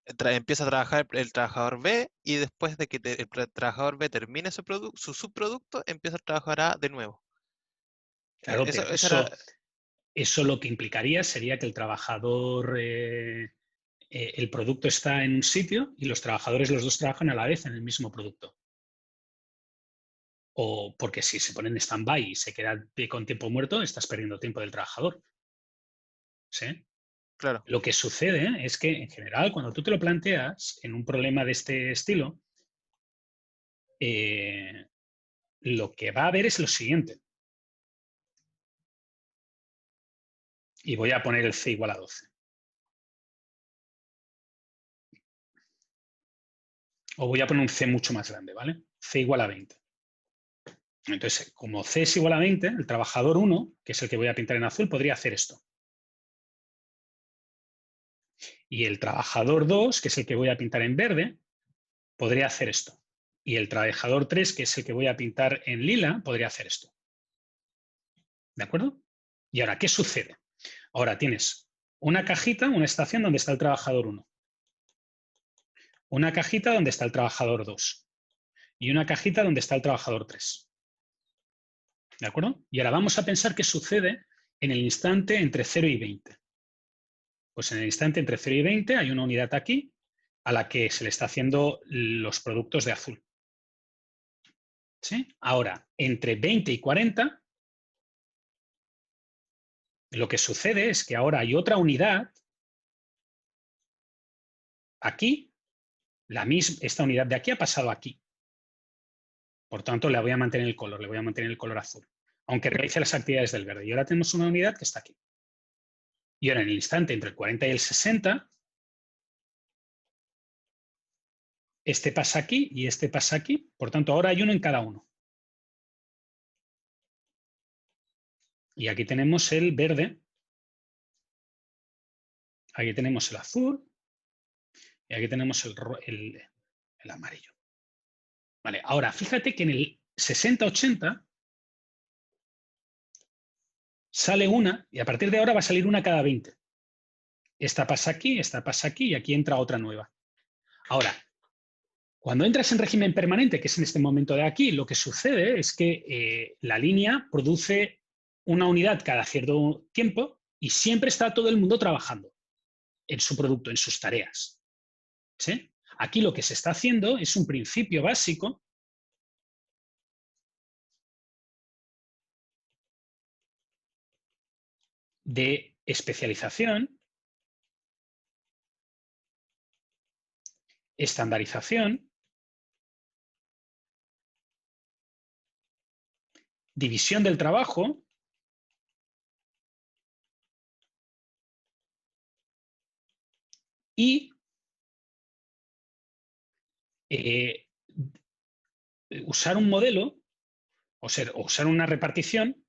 empieza a trabajar el trabajador B y después de que el trabajador B termine su subproducto, empieza a trabajar A de nuevo. Claro, Eso, pero eso era, eso lo que implicaría sería que el trabajador, el producto está en un sitio y los trabajadores los dos trabajan a la vez en el mismo producto. O porque si se pone en stand-by y se queda con tiempo muerto, estás perdiendo tiempo del trabajador. ¿Sí? claro. Lo que sucede es que, en general, cuando tú te lo planteas en un problema de este estilo, lo que va a haber es lo siguiente. Y voy a poner el C igual a 12. O voy a poner un C mucho más grande, ¿vale? C igual a 20. Entonces, como C es igual a 20, el trabajador 1, que es el que voy a pintar en azul, podría hacer esto. Y el trabajador 2, que es el que voy a pintar en verde, podría hacer esto. Y el trabajador 3, que es el que voy a pintar en lila, podría hacer esto. ¿De acuerdo? Y ahora, ¿qué sucede? Ahora tienes una cajita, una estación donde está el trabajador 1. Una cajita donde está el trabajador 2. Y una cajita donde está el trabajador 3. ¿De acuerdo? Y ahora vamos a pensar qué sucede en el instante entre 0 y 20. Pues en el instante entre 0 y 20 hay una unidad aquí a la que se le está haciendo los productos de azul. ¿Sí? Ahora, entre 20 y 40, lo que sucede es que ahora hay otra unidad aquí, esta unidad de aquí ha pasado aquí. Por tanto, le voy a mantener el color, le voy a mantener el color azul, aunque realice las actividades del verde. Y ahora tenemos una unidad que está aquí. Y ahora en el instante entre el 40 y el 60, este pasa aquí y este pasa aquí. Por tanto, ahora hay uno en cada uno. Y aquí tenemos el verde. Aquí tenemos el azul. Y aquí tenemos el amarillo. Vale, ahora fíjate que en el 60-80 sale una y a partir de ahora va a salir una cada 20. Esta pasa aquí y aquí entra otra nueva. Ahora, cuando entras en régimen permanente, que es en este momento de aquí, lo que sucede es que la línea produce una unidad cada cierto tiempo y siempre está todo el mundo trabajando en su producto, en sus tareas. ¿Sí? Aquí lo que se está haciendo es un principio básico de especialización, estandarización, división del trabajo y usar un modelo o usar una repartición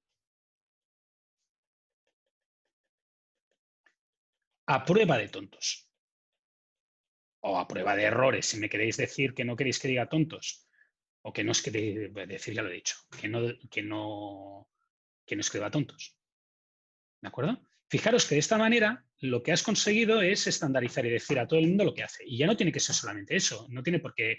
a prueba de tontos o a prueba de errores. Si me queréis decir que no queréis que diga tontos o que no os queréis decir, ya lo he dicho, que no escriba tontos. ¿De acuerdo? Fijaros que de esta manera lo que has conseguido es estandarizar y decir a todo el mundo lo que hace. Y ya no tiene que ser solamente eso, no tiene por qué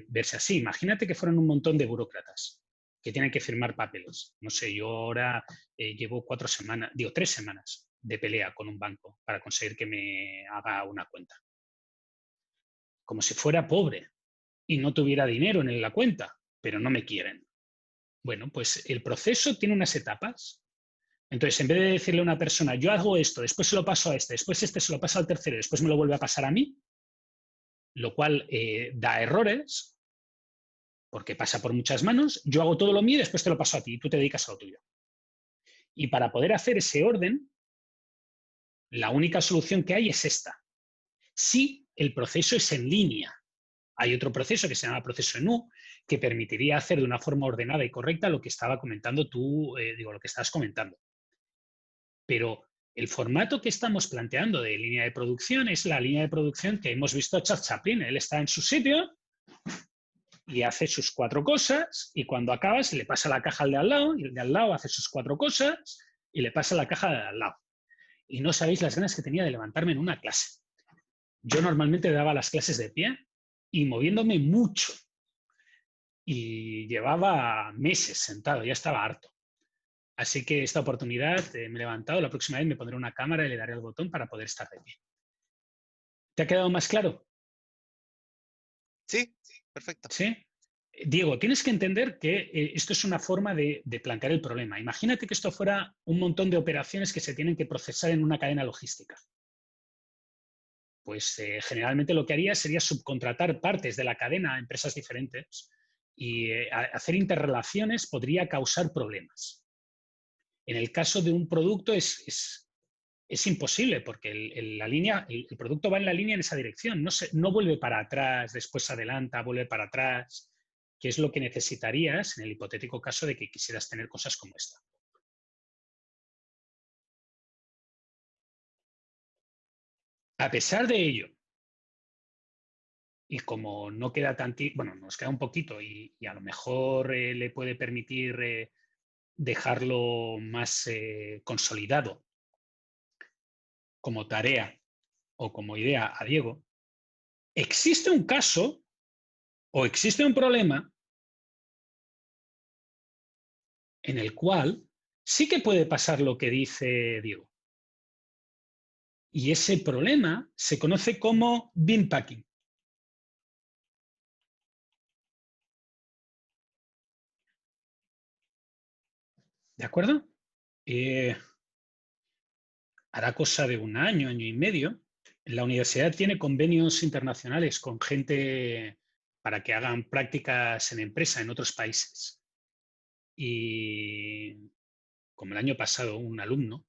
verse así. Imagínate que fueran un montón de burócratas que tienen que firmar papeles. No sé, yo ahora llevo 3 semanas de pelea con un banco para conseguir que me haga una cuenta. Como si fuera pobre y no tuviera dinero en la cuenta, pero no me quieren. Bueno, pues el proceso tiene unas etapas. Entonces, en vez de decirle a una persona, yo hago esto, después se lo paso a este, después este se lo pasa al tercero, después me lo vuelve a pasar a mí, lo cual da errores, porque pasa por muchas manos, yo hago todo lo mío y después te lo paso a ti y tú te dedicas a lo tuyo. Y para poder hacer ese orden, la única solución que hay es esta. Si el proceso es en línea, hay otro proceso que se llama proceso en U, que permitiría hacer de una forma ordenada y correcta lo que estaba comentando tú, lo que estás comentando. Pero el formato que estamos planteando de línea de producción es la línea de producción que hemos visto a Charles Chaplin. Él está en su sitio y hace sus 4 cosas y cuando acaba se le pasa la caja al de al lado y el de al lado hace sus 4 cosas y le pasa la caja de al lado. Y no sabéis las ganas que tenía de levantarme en una clase. Yo normalmente daba las clases de pie y moviéndome mucho. Y llevaba meses sentado, ya estaba harto. Así que esta oportunidad me he levantado, la próxima vez me pondré una cámara y le daré el botón para poder estar de pie. ¿Te ha quedado más claro? Sí, perfecto. ¿Sí? Diego, tienes que entender que esto es una forma de plantear el problema. Imagínate que esto fuera un montón de operaciones que se tienen que procesar en una cadena logística. Pues generalmente lo que haría sería subcontratar partes de la cadena a empresas diferentes y hacer interrelaciones podría causar problemas. En el caso de un producto es imposible porque el producto va en la línea en esa dirección, no vuelve para atrás, después adelanta, vuelve para atrás, que es lo que necesitarías en el hipotético caso de que quisieras tener cosas como esta. A pesar de ello, y como no queda bueno, nos queda un poquito y a lo mejor le puede permitir dejarlo más consolidado como tarea o como idea a Diego, existe un caso o existe un problema en el cual sí que puede pasar lo que dice Diego. Y ese problema se conoce como bin packing. ¿De acuerdo? Hará cosa de un año, año y medio. La universidad tiene convenios internacionales con gente para que hagan prácticas en empresa en otros países. Y como el año pasado un alumno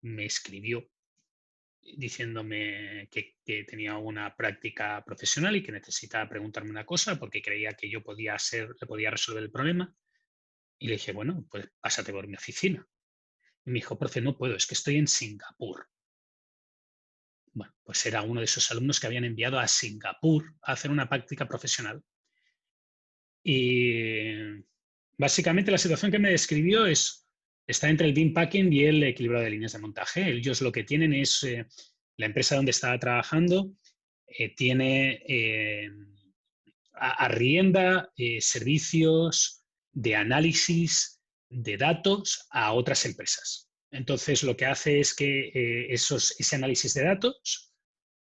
me escribió diciéndome que tenía una práctica profesional y que necesitaba preguntarme una cosa porque creía que yo le podía resolver el problema. Y le dije, bueno, pues pásate por mi oficina. Y me dijo, profe, no puedo, es que estoy en Singapur. Bueno, pues era uno de esos alumnos que habían enviado a Singapur a hacer una práctica profesional. Y básicamente la situación que me describió está entre el bin packing y el equilibrio de líneas de montaje. Ellos lo que tienen es, la empresa donde estaba trabajando tiene arrienda servicios de análisis de datos a otras empresas. Entonces, lo que hace es que ese análisis de datos,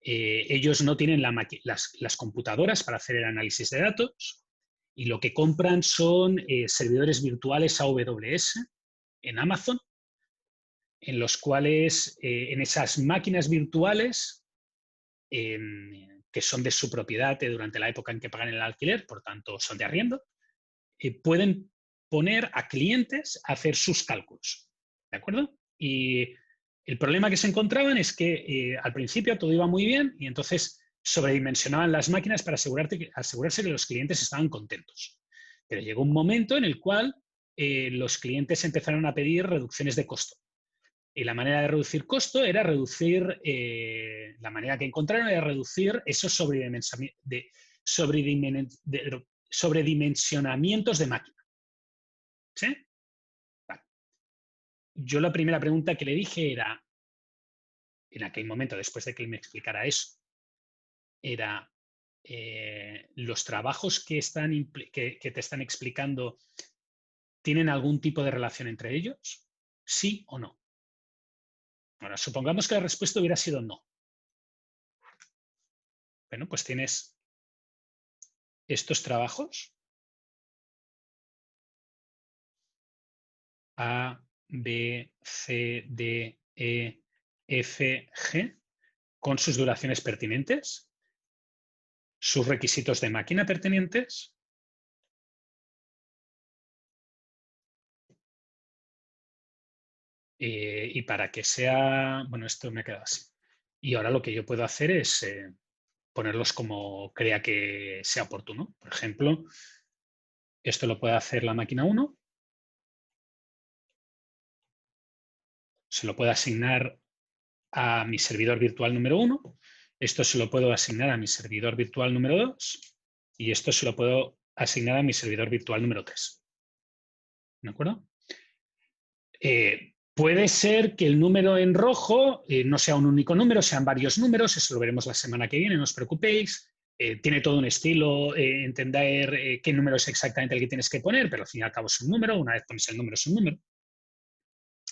ellos no tienen las computadoras para hacer el análisis de datos y lo que compran son servidores virtuales AWS en Amazon, en los cuales, en esas máquinas virtuales, que son de su propiedad durante la época en que pagan el alquiler, por tanto son de arriendo, pueden poner a clientes a hacer sus cálculos. ¿De acuerdo? Y el problema que se encontraban es que al principio todo iba muy bien y entonces sobredimensionaban las máquinas para asegurarse que los clientes estaban contentos. Pero llegó un momento en el cual los clientes empezaron a pedir reducciones de costo. Y la manera de reducir costo era la manera que encontraron era reducir esos sobredimensionamientos de máquina. ¿Sí? Vale. Yo la primera pregunta que le dije era, en aquel momento, después de que él me explicara eso, era, ¿los trabajos que te están explicando tienen algún tipo de relación entre ellos? ¿Sí o no? Ahora, supongamos que la respuesta hubiera sido no. Bueno, pues tienes estos trabajos, A, B, C, D, E, F, G, con sus duraciones pertinentes, sus requisitos de máquina pertinentes, y para que sea, bueno, esto me ha quedado así. Y ahora lo que yo puedo hacer es ponerlos como crea que sea oportuno. Por ejemplo, esto lo puede hacer la máquina 1, se lo puedo asignar a mi servidor virtual número 1, esto se lo puedo asignar a mi servidor virtual número 2 y esto se lo puedo asignar a mi servidor virtual número 3. ¿De acuerdo? Puede ser que el número en rojo no sea un único número, sean varios números, eso lo veremos la semana que viene, no os preocupéis. Tiene todo un estilo, entender qué número es exactamente el que tienes que poner, pero al fin y al cabo es un número, una vez pones el número es un número.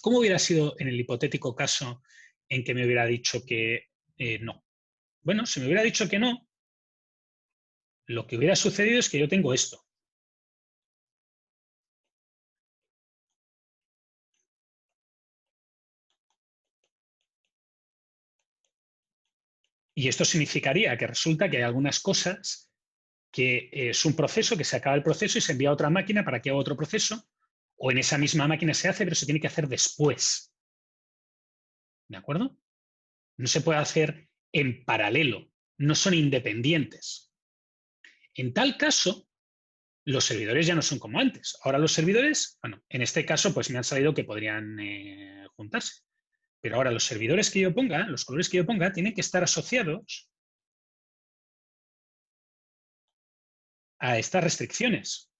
¿Cómo hubiera sido en el hipotético caso en que me hubiera dicho que no? Bueno, si me hubiera dicho que no, lo que hubiera sucedido es que yo tengo esto. Y esto significaría que resulta que hay algunas cosas que es un proceso, que se acaba el proceso y se envía a otra máquina para que haga otro proceso, o en esa misma máquina se hace, pero se tiene que hacer después. ¿De acuerdo? No se puede hacer en paralelo, no son independientes. En tal caso, los servidores ya no son como antes. Ahora los servidores, bueno, en este caso pues me han salido que podrían juntarse. Pero ahora los servidores que yo ponga, los colores que yo ponga, tienen que estar asociados a estas restricciones.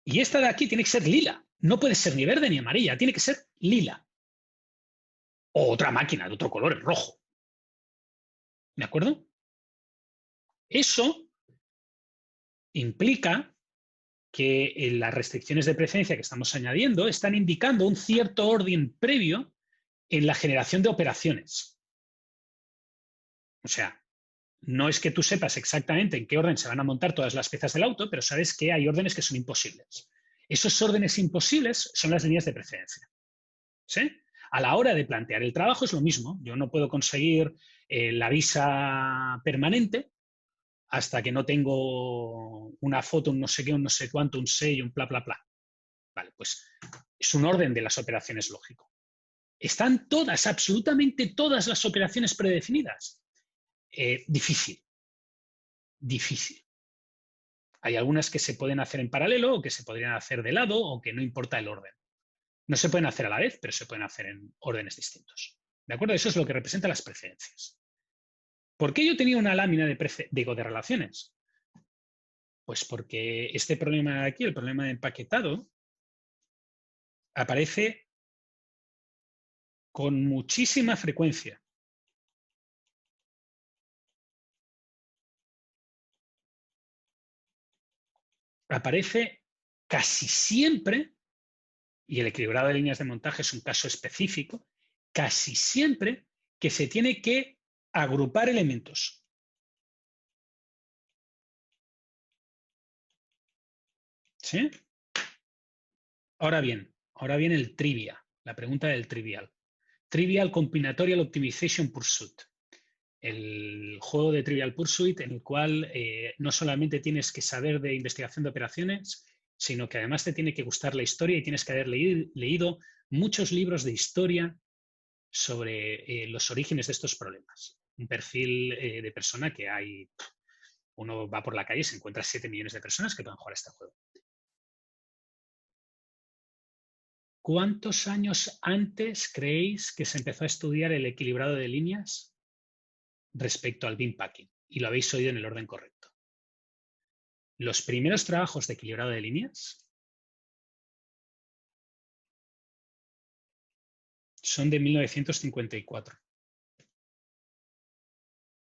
Y esta de aquí tiene que ser lila. No puede ser ni verde ni amarilla, tiene que ser lila. O otra máquina de otro color, el rojo. ¿De acuerdo? Eso implica que las restricciones de preferencia que estamos añadiendo están indicando un cierto orden previo en la generación de operaciones. O sea, no es que tú sepas exactamente en qué orden se van a montar todas las piezas del auto, pero sabes que hay órdenes que son imposibles. Esos órdenes imposibles son las líneas de preferencia. ¿Sí? A la hora de plantear el trabajo es lo mismo. Yo no puedo conseguir la visa permanente hasta que no tengo una foto, un no sé qué, un no sé cuánto, un sello, un bla, bla, bla. Vale, pues es un orden de las operaciones lógico. ¿Están todas, absolutamente todas las operaciones predefinidas? Difícil. Difícil. Hay algunas que se pueden hacer en paralelo o que se podrían hacer de lado o que no importa el orden. No se pueden hacer a la vez, pero se pueden hacer en órdenes distintos. ¿De acuerdo? Eso es lo que representa las preferencias. ¿Por qué yo tenía una lámina de relaciones? Pues porque este problema de aquí, el problema de empaquetado, aparece con muchísima frecuencia. Aparece casi siempre, y el equilibrado de líneas de montaje es un caso específico, casi siempre que se tiene que agrupar elementos. ¿Sí? Ahora bien el trivia, la pregunta del trivial. Trivial Combinatorial Optimization Pursuit. El juego de Trivial Pursuit en el cual no solamente tienes que saber de investigación de operaciones, sino que además te tiene que gustar la historia y tienes que haber leído muchos libros de historia sobre los orígenes de estos problemas. Un perfil de persona que hay, uno va por la calle y se encuentra 7 millones de personas que pueden jugar a este juego. ¿Cuántos años antes creéis que se empezó a estudiar el equilibrado de líneas respecto al bin packing? Y lo habéis oído en el orden correcto. Los primeros trabajos de equilibrado de líneas son de 1954.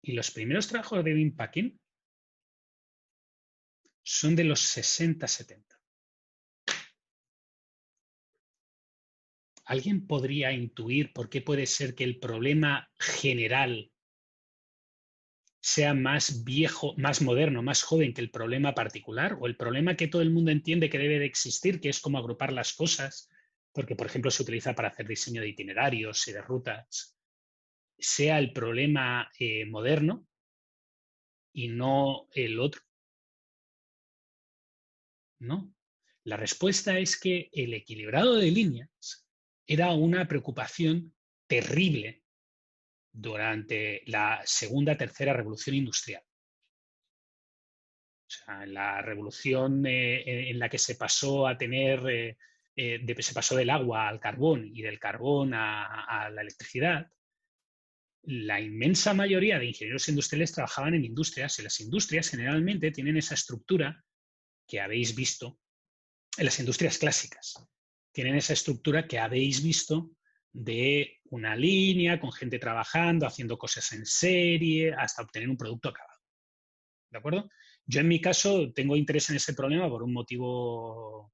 Y los primeros trabajos de bin packing son de los 60-70. ¿Alguien podría intuir por qué puede ser que el problema general sea más viejo, más moderno, más joven que el problema particular? O el problema que todo el mundo entiende que debe de existir, que es cómo agrupar las cosas, porque, por ejemplo, se utiliza para hacer diseño de itinerarios y de rutas, sea el problema moderno y no el otro. No. La respuesta es que el equilibrado de líneas era una preocupación terrible durante la segunda, tercera revolución industrial. O sea, la revolución en la que se pasó a tener, se pasó del agua al carbón y del carbón a la electricidad, la inmensa mayoría de ingenieros industriales trabajaban en industrias y las industrias generalmente tienen esa estructura que habéis visto en las industrias clásicas. Tienen esa estructura que habéis visto de una línea con gente trabajando, haciendo cosas en serie, hasta obtener un producto acabado. ¿De acuerdo? Yo en mi caso tengo interés en ese problema por un motivo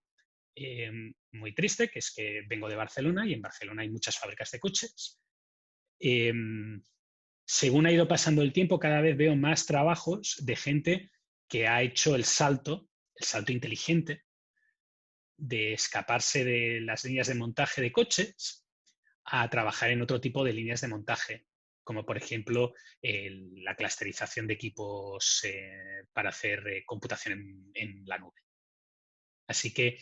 muy triste, que es que vengo de Barcelona y en Barcelona hay muchas fábricas de coches. Según ha ido pasando el tiempo, cada vez veo más trabajos de gente que ha hecho el salto inteligente, de escaparse de las líneas de montaje de coches a trabajar en otro tipo de líneas de montaje, como por ejemplo la clusterización de equipos para hacer computación en la nube. Así que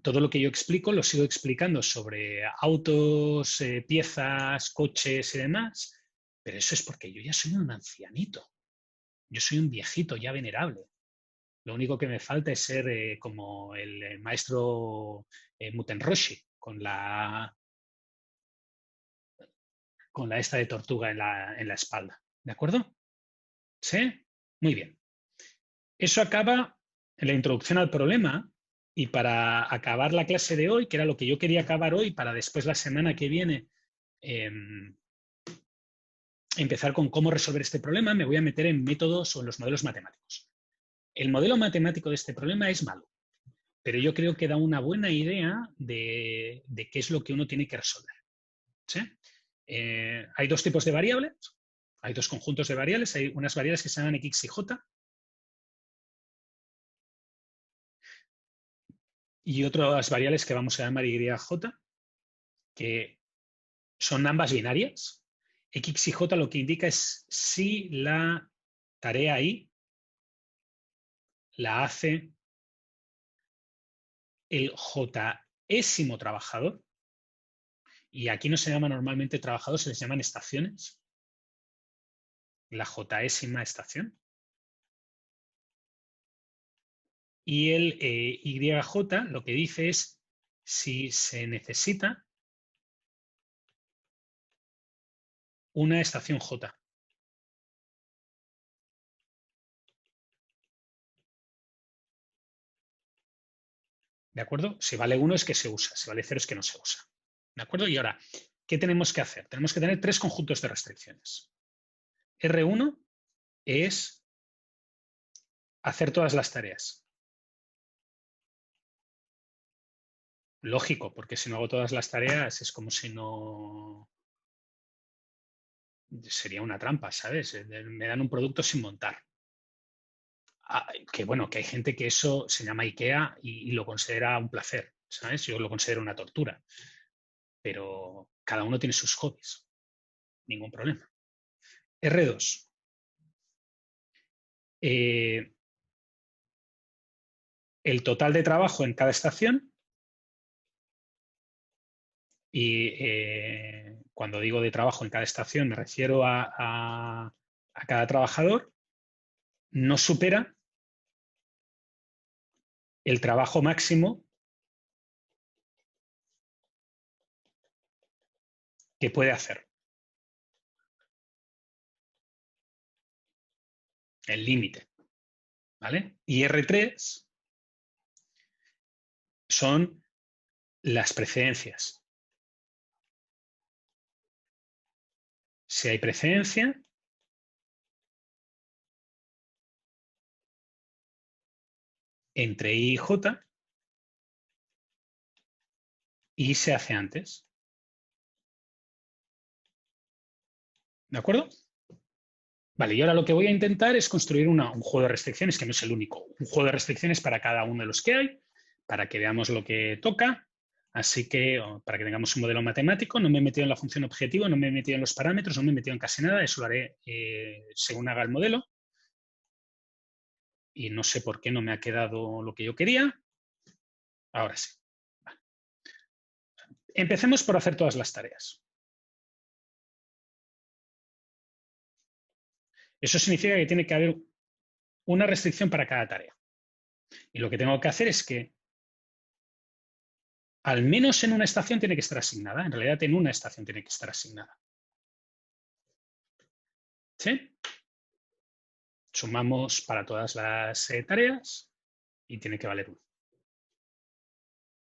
todo lo que yo explico lo sigo explicando sobre autos, piezas, coches y demás, pero eso es porque yo ya soy un ancianito. Yo soy un viejito ya venerable. Lo único que me falta es ser como el maestro Muten Roshi, esta de tortuga en la espalda. ¿De acuerdo? ¿Sí? Muy bien. Eso acaba en la introducción al problema. Y para acabar la clase de hoy, que era lo que yo quería acabar hoy, para después la semana que viene empezar con cómo resolver este problema, me voy a meter en métodos o en los modelos matemáticos. El modelo matemático de este problema es malo, pero yo creo que da una buena idea de qué es lo que uno tiene que resolver. ¿Sí? Hay dos tipos de variables, hay dos conjuntos de variables, hay unas variables que se llaman x y j, y otras variables que vamos a llamar y, j, que son ambas binarias. X y j lo que indica es si la tarea y la hace el jésimo trabajador, y aquí no se llama normalmente trabajador, se les llaman estaciones. La jésima estación. Y el YJ lo que dice es si se necesita una estación J. ¿De acuerdo? Si vale 1 es que se usa, si vale 0 es que no se usa. ¿De acuerdo? Y ahora, ¿qué tenemos que hacer? Tenemos que tener tres conjuntos de restricciones. R1 es hacer todas las tareas. Lógico, porque si no hago todas las tareas es como si no... Sería una trampa, ¿sabes? Me dan un producto sin montar. Que bueno, que hay gente que eso se llama IKEA y lo considera un placer, ¿sabes? Yo lo considero una tortura. Pero cada uno tiene sus hobbies. Ningún problema. R2. El total de trabajo en cada estación. Y cuando digo de trabajo en cada estación me refiero a cada trabajador, no supera el trabajo máximo que puede hacer. El límite. ¿Vale? Y R3 son las precedencias. Si hay precedencia, entre I y J, I se hace antes. ¿De acuerdo? Vale, y ahora lo que voy a intentar es construir un juego de restricciones, que no es el único. Un juego de restricciones para cada uno de los que hay, para que veamos lo que toca. Así que, para que tengamos un modelo matemático, no me he metido en la función objetivo, no me he metido en los parámetros, no me he metido en casi nada. Eso lo haré según haga el modelo. Y no sé por qué no me ha quedado lo que yo quería. Ahora sí. Vale. Empecemos por hacer todas las tareas. Eso significa que tiene que haber una restricción para cada tarea. Y lo que tengo que hacer es que al menos en una estación tiene que estar asignada. En realidad, en una estación tiene que estar asignada. ¿Sí? Sumamos para todas las tareas y tiene que valer 1.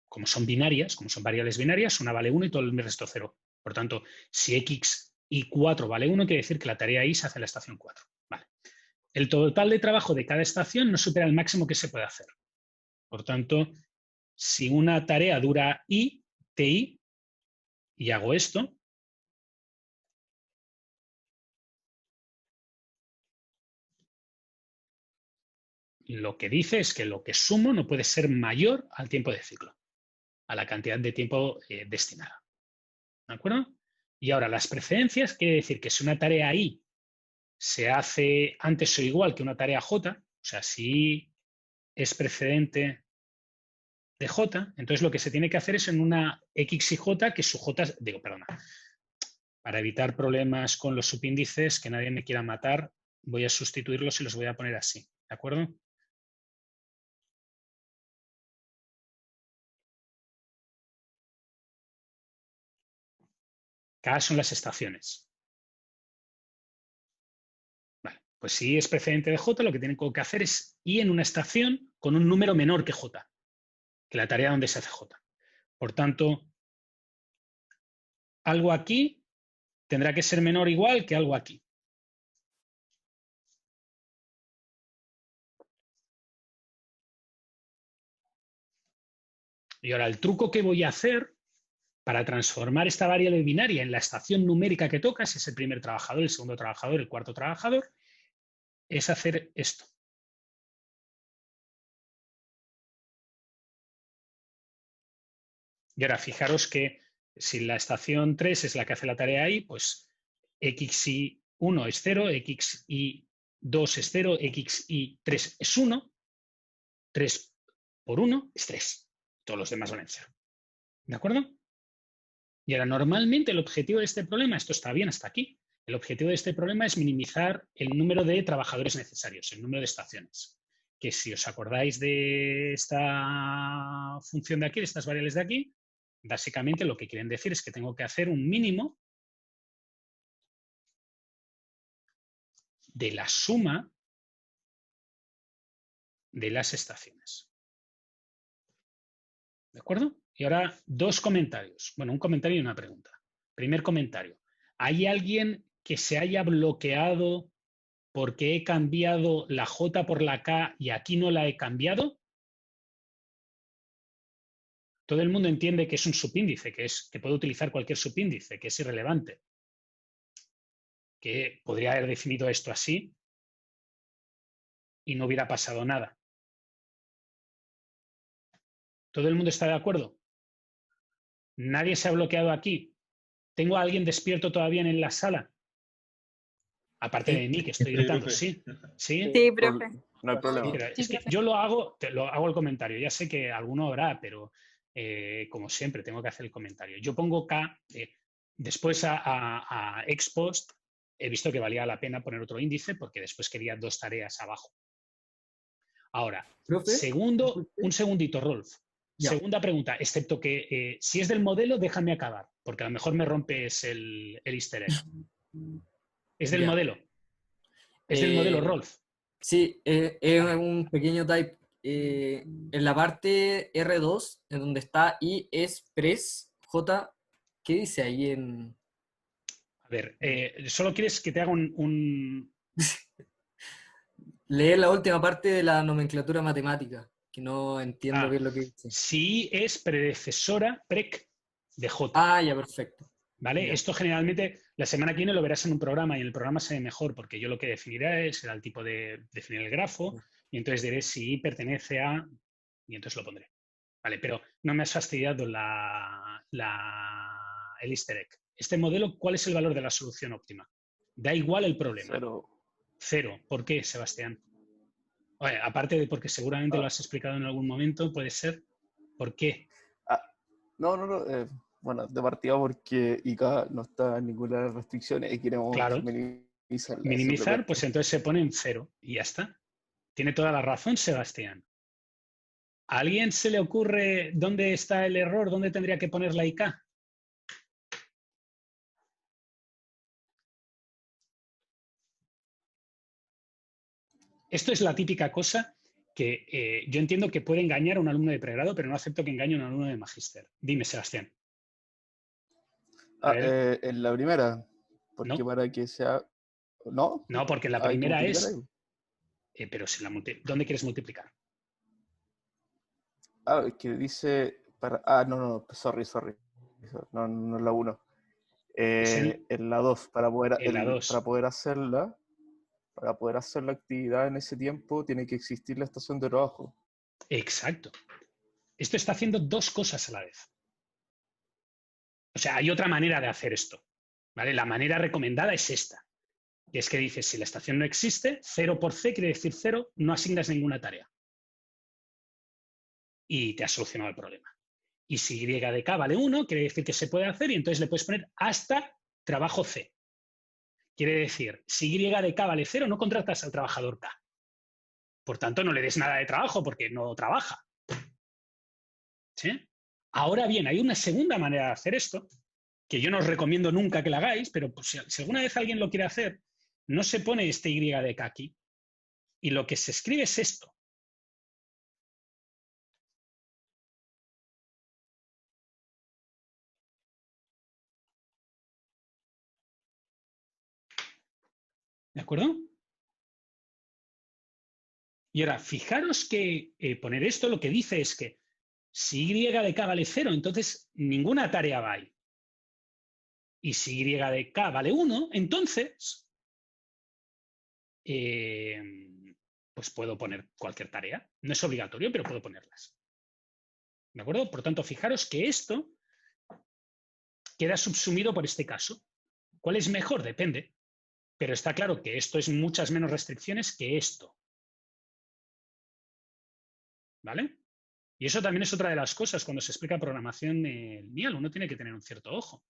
Como son binarias, como son variables binarias, una vale 1 y todo el resto 0. Por tanto, si x y 4 vale 1, quiere decir que la tarea y se hace en la estación 4. Vale. El total de trabajo de cada estación no supera el máximo que se puede hacer. Por tanto, si una tarea dura i, ti, y hago esto, lo que dice es que lo que sumo no puede ser mayor al tiempo de ciclo, a la cantidad de tiempo destinada. ¿De acuerdo? Y ahora, las precedencias quiere decir que si una tarea i se hace antes o igual que una tarea j, o sea, si i es precedente de j, entonces lo que se tiene que hacer es en una x y j, que su j, para evitar problemas con los subíndices, que nadie me quiera matar, voy a sustituirlos y los voy a poner así, ¿de acuerdo? K son las estaciones. Vale, pues si es precedente de J, lo que tienen que hacer es I en una estación con un número menor que J, que la tarea donde se hace J. Por tanto, algo aquí tendrá que ser menor o igual que algo aquí. Y ahora el truco que voy a hacer para transformar esta variable binaria en la estación numérica que toca, si es el primer trabajador, el segundo trabajador, el cuarto trabajador, es hacer esto. Y ahora fijaros que si la estación 3 es la que hace la tarea ahí, pues xi1 es 0, xi2 es 0, xi3 es 1, 3 por 1 es 3. Todos los demás van en 0. ¿De acuerdo? Y ahora, normalmente el objetivo de este problema, esto está bien hasta aquí, el objetivo de este problema es minimizar el número de trabajadores necesarios, el número de estaciones. Que si os acordáis de esta función de aquí, de estas variables de aquí, básicamente lo que quieren decir es que tengo que hacer un mínimo de la suma de las estaciones. ¿De acuerdo? Y ahora dos comentarios. Bueno, un comentario y una pregunta. Primer comentario. ¿Hay alguien que se haya bloqueado porque he cambiado la J por la K y aquí no la he cambiado? Todo el mundo entiende que es un subíndice, que puedo utilizar cualquier subíndice, que es irrelevante. Que podría haber definido esto así y no hubiera pasado nada. ¿Todo el mundo está de acuerdo? ¿Nadie se ha bloqueado aquí? ¿Tengo a alguien despierto todavía en la sala? Aparte de mí, que estoy gritando. Sí, sí. Sí, profe. No hay problema. Pero es que yo lo hago el comentario. Ya sé que alguno habrá, pero como siempre tengo que hacer el comentario. Yo pongo K, después a ex post he visto que valía la pena poner otro índice porque después quería dos tareas abajo. Ahora, ¿Profe? un segundito, Rolf. Ya. Segunda pregunta, excepto que si es del modelo, déjame acabar, porque a lo mejor me rompes el easter egg. ¿Es del Ya. modelo? ¿Es del modelo, Rolf? Sí, es un pequeño type. En la parte R2, en donde está iExpress J, ¿qué dice ahí en...? A ver, solo quieres que te haga un... Leer la última parte de la nomenclatura matemática, que no entiendo Ah, bien lo que dice. Si es predecesora, prec, de J. Ah, ya, perfecto. ¿Vale? Ya. Esto generalmente la semana que viene lo verás en un programa y en el programa se ve mejor porque yo lo que definiré será el tipo de definir el grafo y entonces diré si pertenece a y entonces lo pondré. Vale, pero no me has fastidiado el easter egg. Este modelo, ¿cuál es el valor de la solución óptima? Da igual el problema. 0. 0. ¿Por qué, Sebastián? Oye, aparte de porque seguramente lo has explicado en algún momento, puede ser. ¿Por qué? No. Bueno, de partida porque IK no está en ninguna restricción y queremos Claro. minimizarla. Minimizar, simplemente. pues entonces se pone en 0 y ya está. Tiene toda la razón, Sebastián. ¿A alguien se le ocurre dónde está el error? ¿Dónde tendría que poner la IK? Esto es la típica cosa que yo entiendo que puede engañar a un alumno de pregrado, pero no acepto que engañe a un alumno de magíster. Dime, Sebastián. A ver. En la primera, porque No. para que sea... ¿No? No, porque la Hay que primera multiplicar es... ahí. pero si ¿dónde quieres multiplicar? Es que dice... no, sorry. No es la 1. En la 2, en la 2. para poder hacer la actividad en ese tiempo, tiene que existir la estación de trabajo. Exacto. Esto está haciendo dos cosas a la vez. O sea, hay otra manera de hacer esto. ¿Vale? La manera recomendada es esta. Que es que dices, si la estación no existe, 0 por C quiere decir 0, no asignas ninguna tarea. Y te has solucionado el problema. Y si Y de K vale 1, quiere decir que se puede hacer y entonces le puedes poner hasta trabajo C. Quiere decir, si Y de K vale 0, no contratas al trabajador K. Por tanto, no le des nada de trabajo porque no trabaja. ¿Sí? Ahora bien, hay una segunda manera de hacer esto, que yo no os recomiendo nunca que la hagáis, pero pues, si alguna vez alguien lo quiere hacer, no se pone este Y de K aquí. Y lo que se escribe es esto. ¿De acuerdo? Y ahora, fijaros que poner esto lo que dice es que si Y de K vale 0, entonces ninguna tarea va ahí. Y si Y de K vale 1, entonces pues puedo poner cualquier tarea. No es obligatorio, pero puedo ponerlas. ¿De acuerdo? Por tanto, fijaros que esto queda subsumido por este caso. ¿Cuál es mejor? Depende. Pero está claro que esto es muchas menos restricciones que esto. ¿Vale? Y eso también es otra de las cosas cuando se explica programación lineal. Uno tiene que tener un cierto ojo.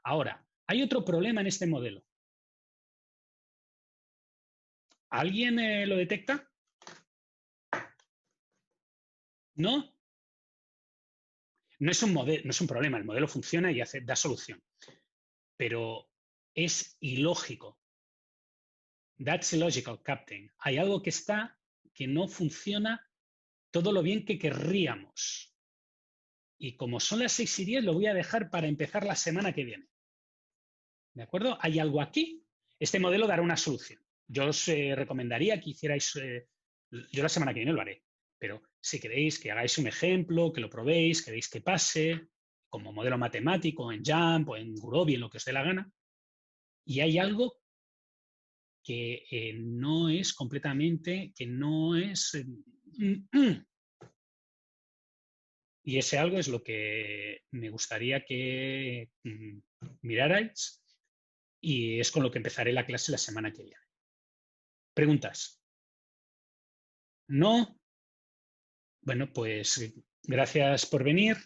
Ahora, hay otro problema en este modelo. ¿Alguien lo detecta? ¿No? No es un modelo, no es un problema. El modelo funciona y da solución. Pero es ilógico. That's illogical, Captain. Hay algo que no funciona todo lo bien que querríamos. Y como son las 6:10, lo voy a dejar para empezar la semana que viene. ¿De acuerdo? Hay algo aquí. Este modelo dará una solución. Yo os recomendaría que hicierais, yo la semana que viene lo haré, pero si queréis que hagáis un ejemplo, que lo probéis, queréis que pase, como modelo matemático, en JAMP o en Gurobi, en lo que os dé la gana, y hay algo que no es completamente, que no es... y ese algo es lo que me gustaría que mirarais y es con lo que empezaré la clase la semana que viene. ¿Preguntas? ¿No? Bueno, pues gracias por venir.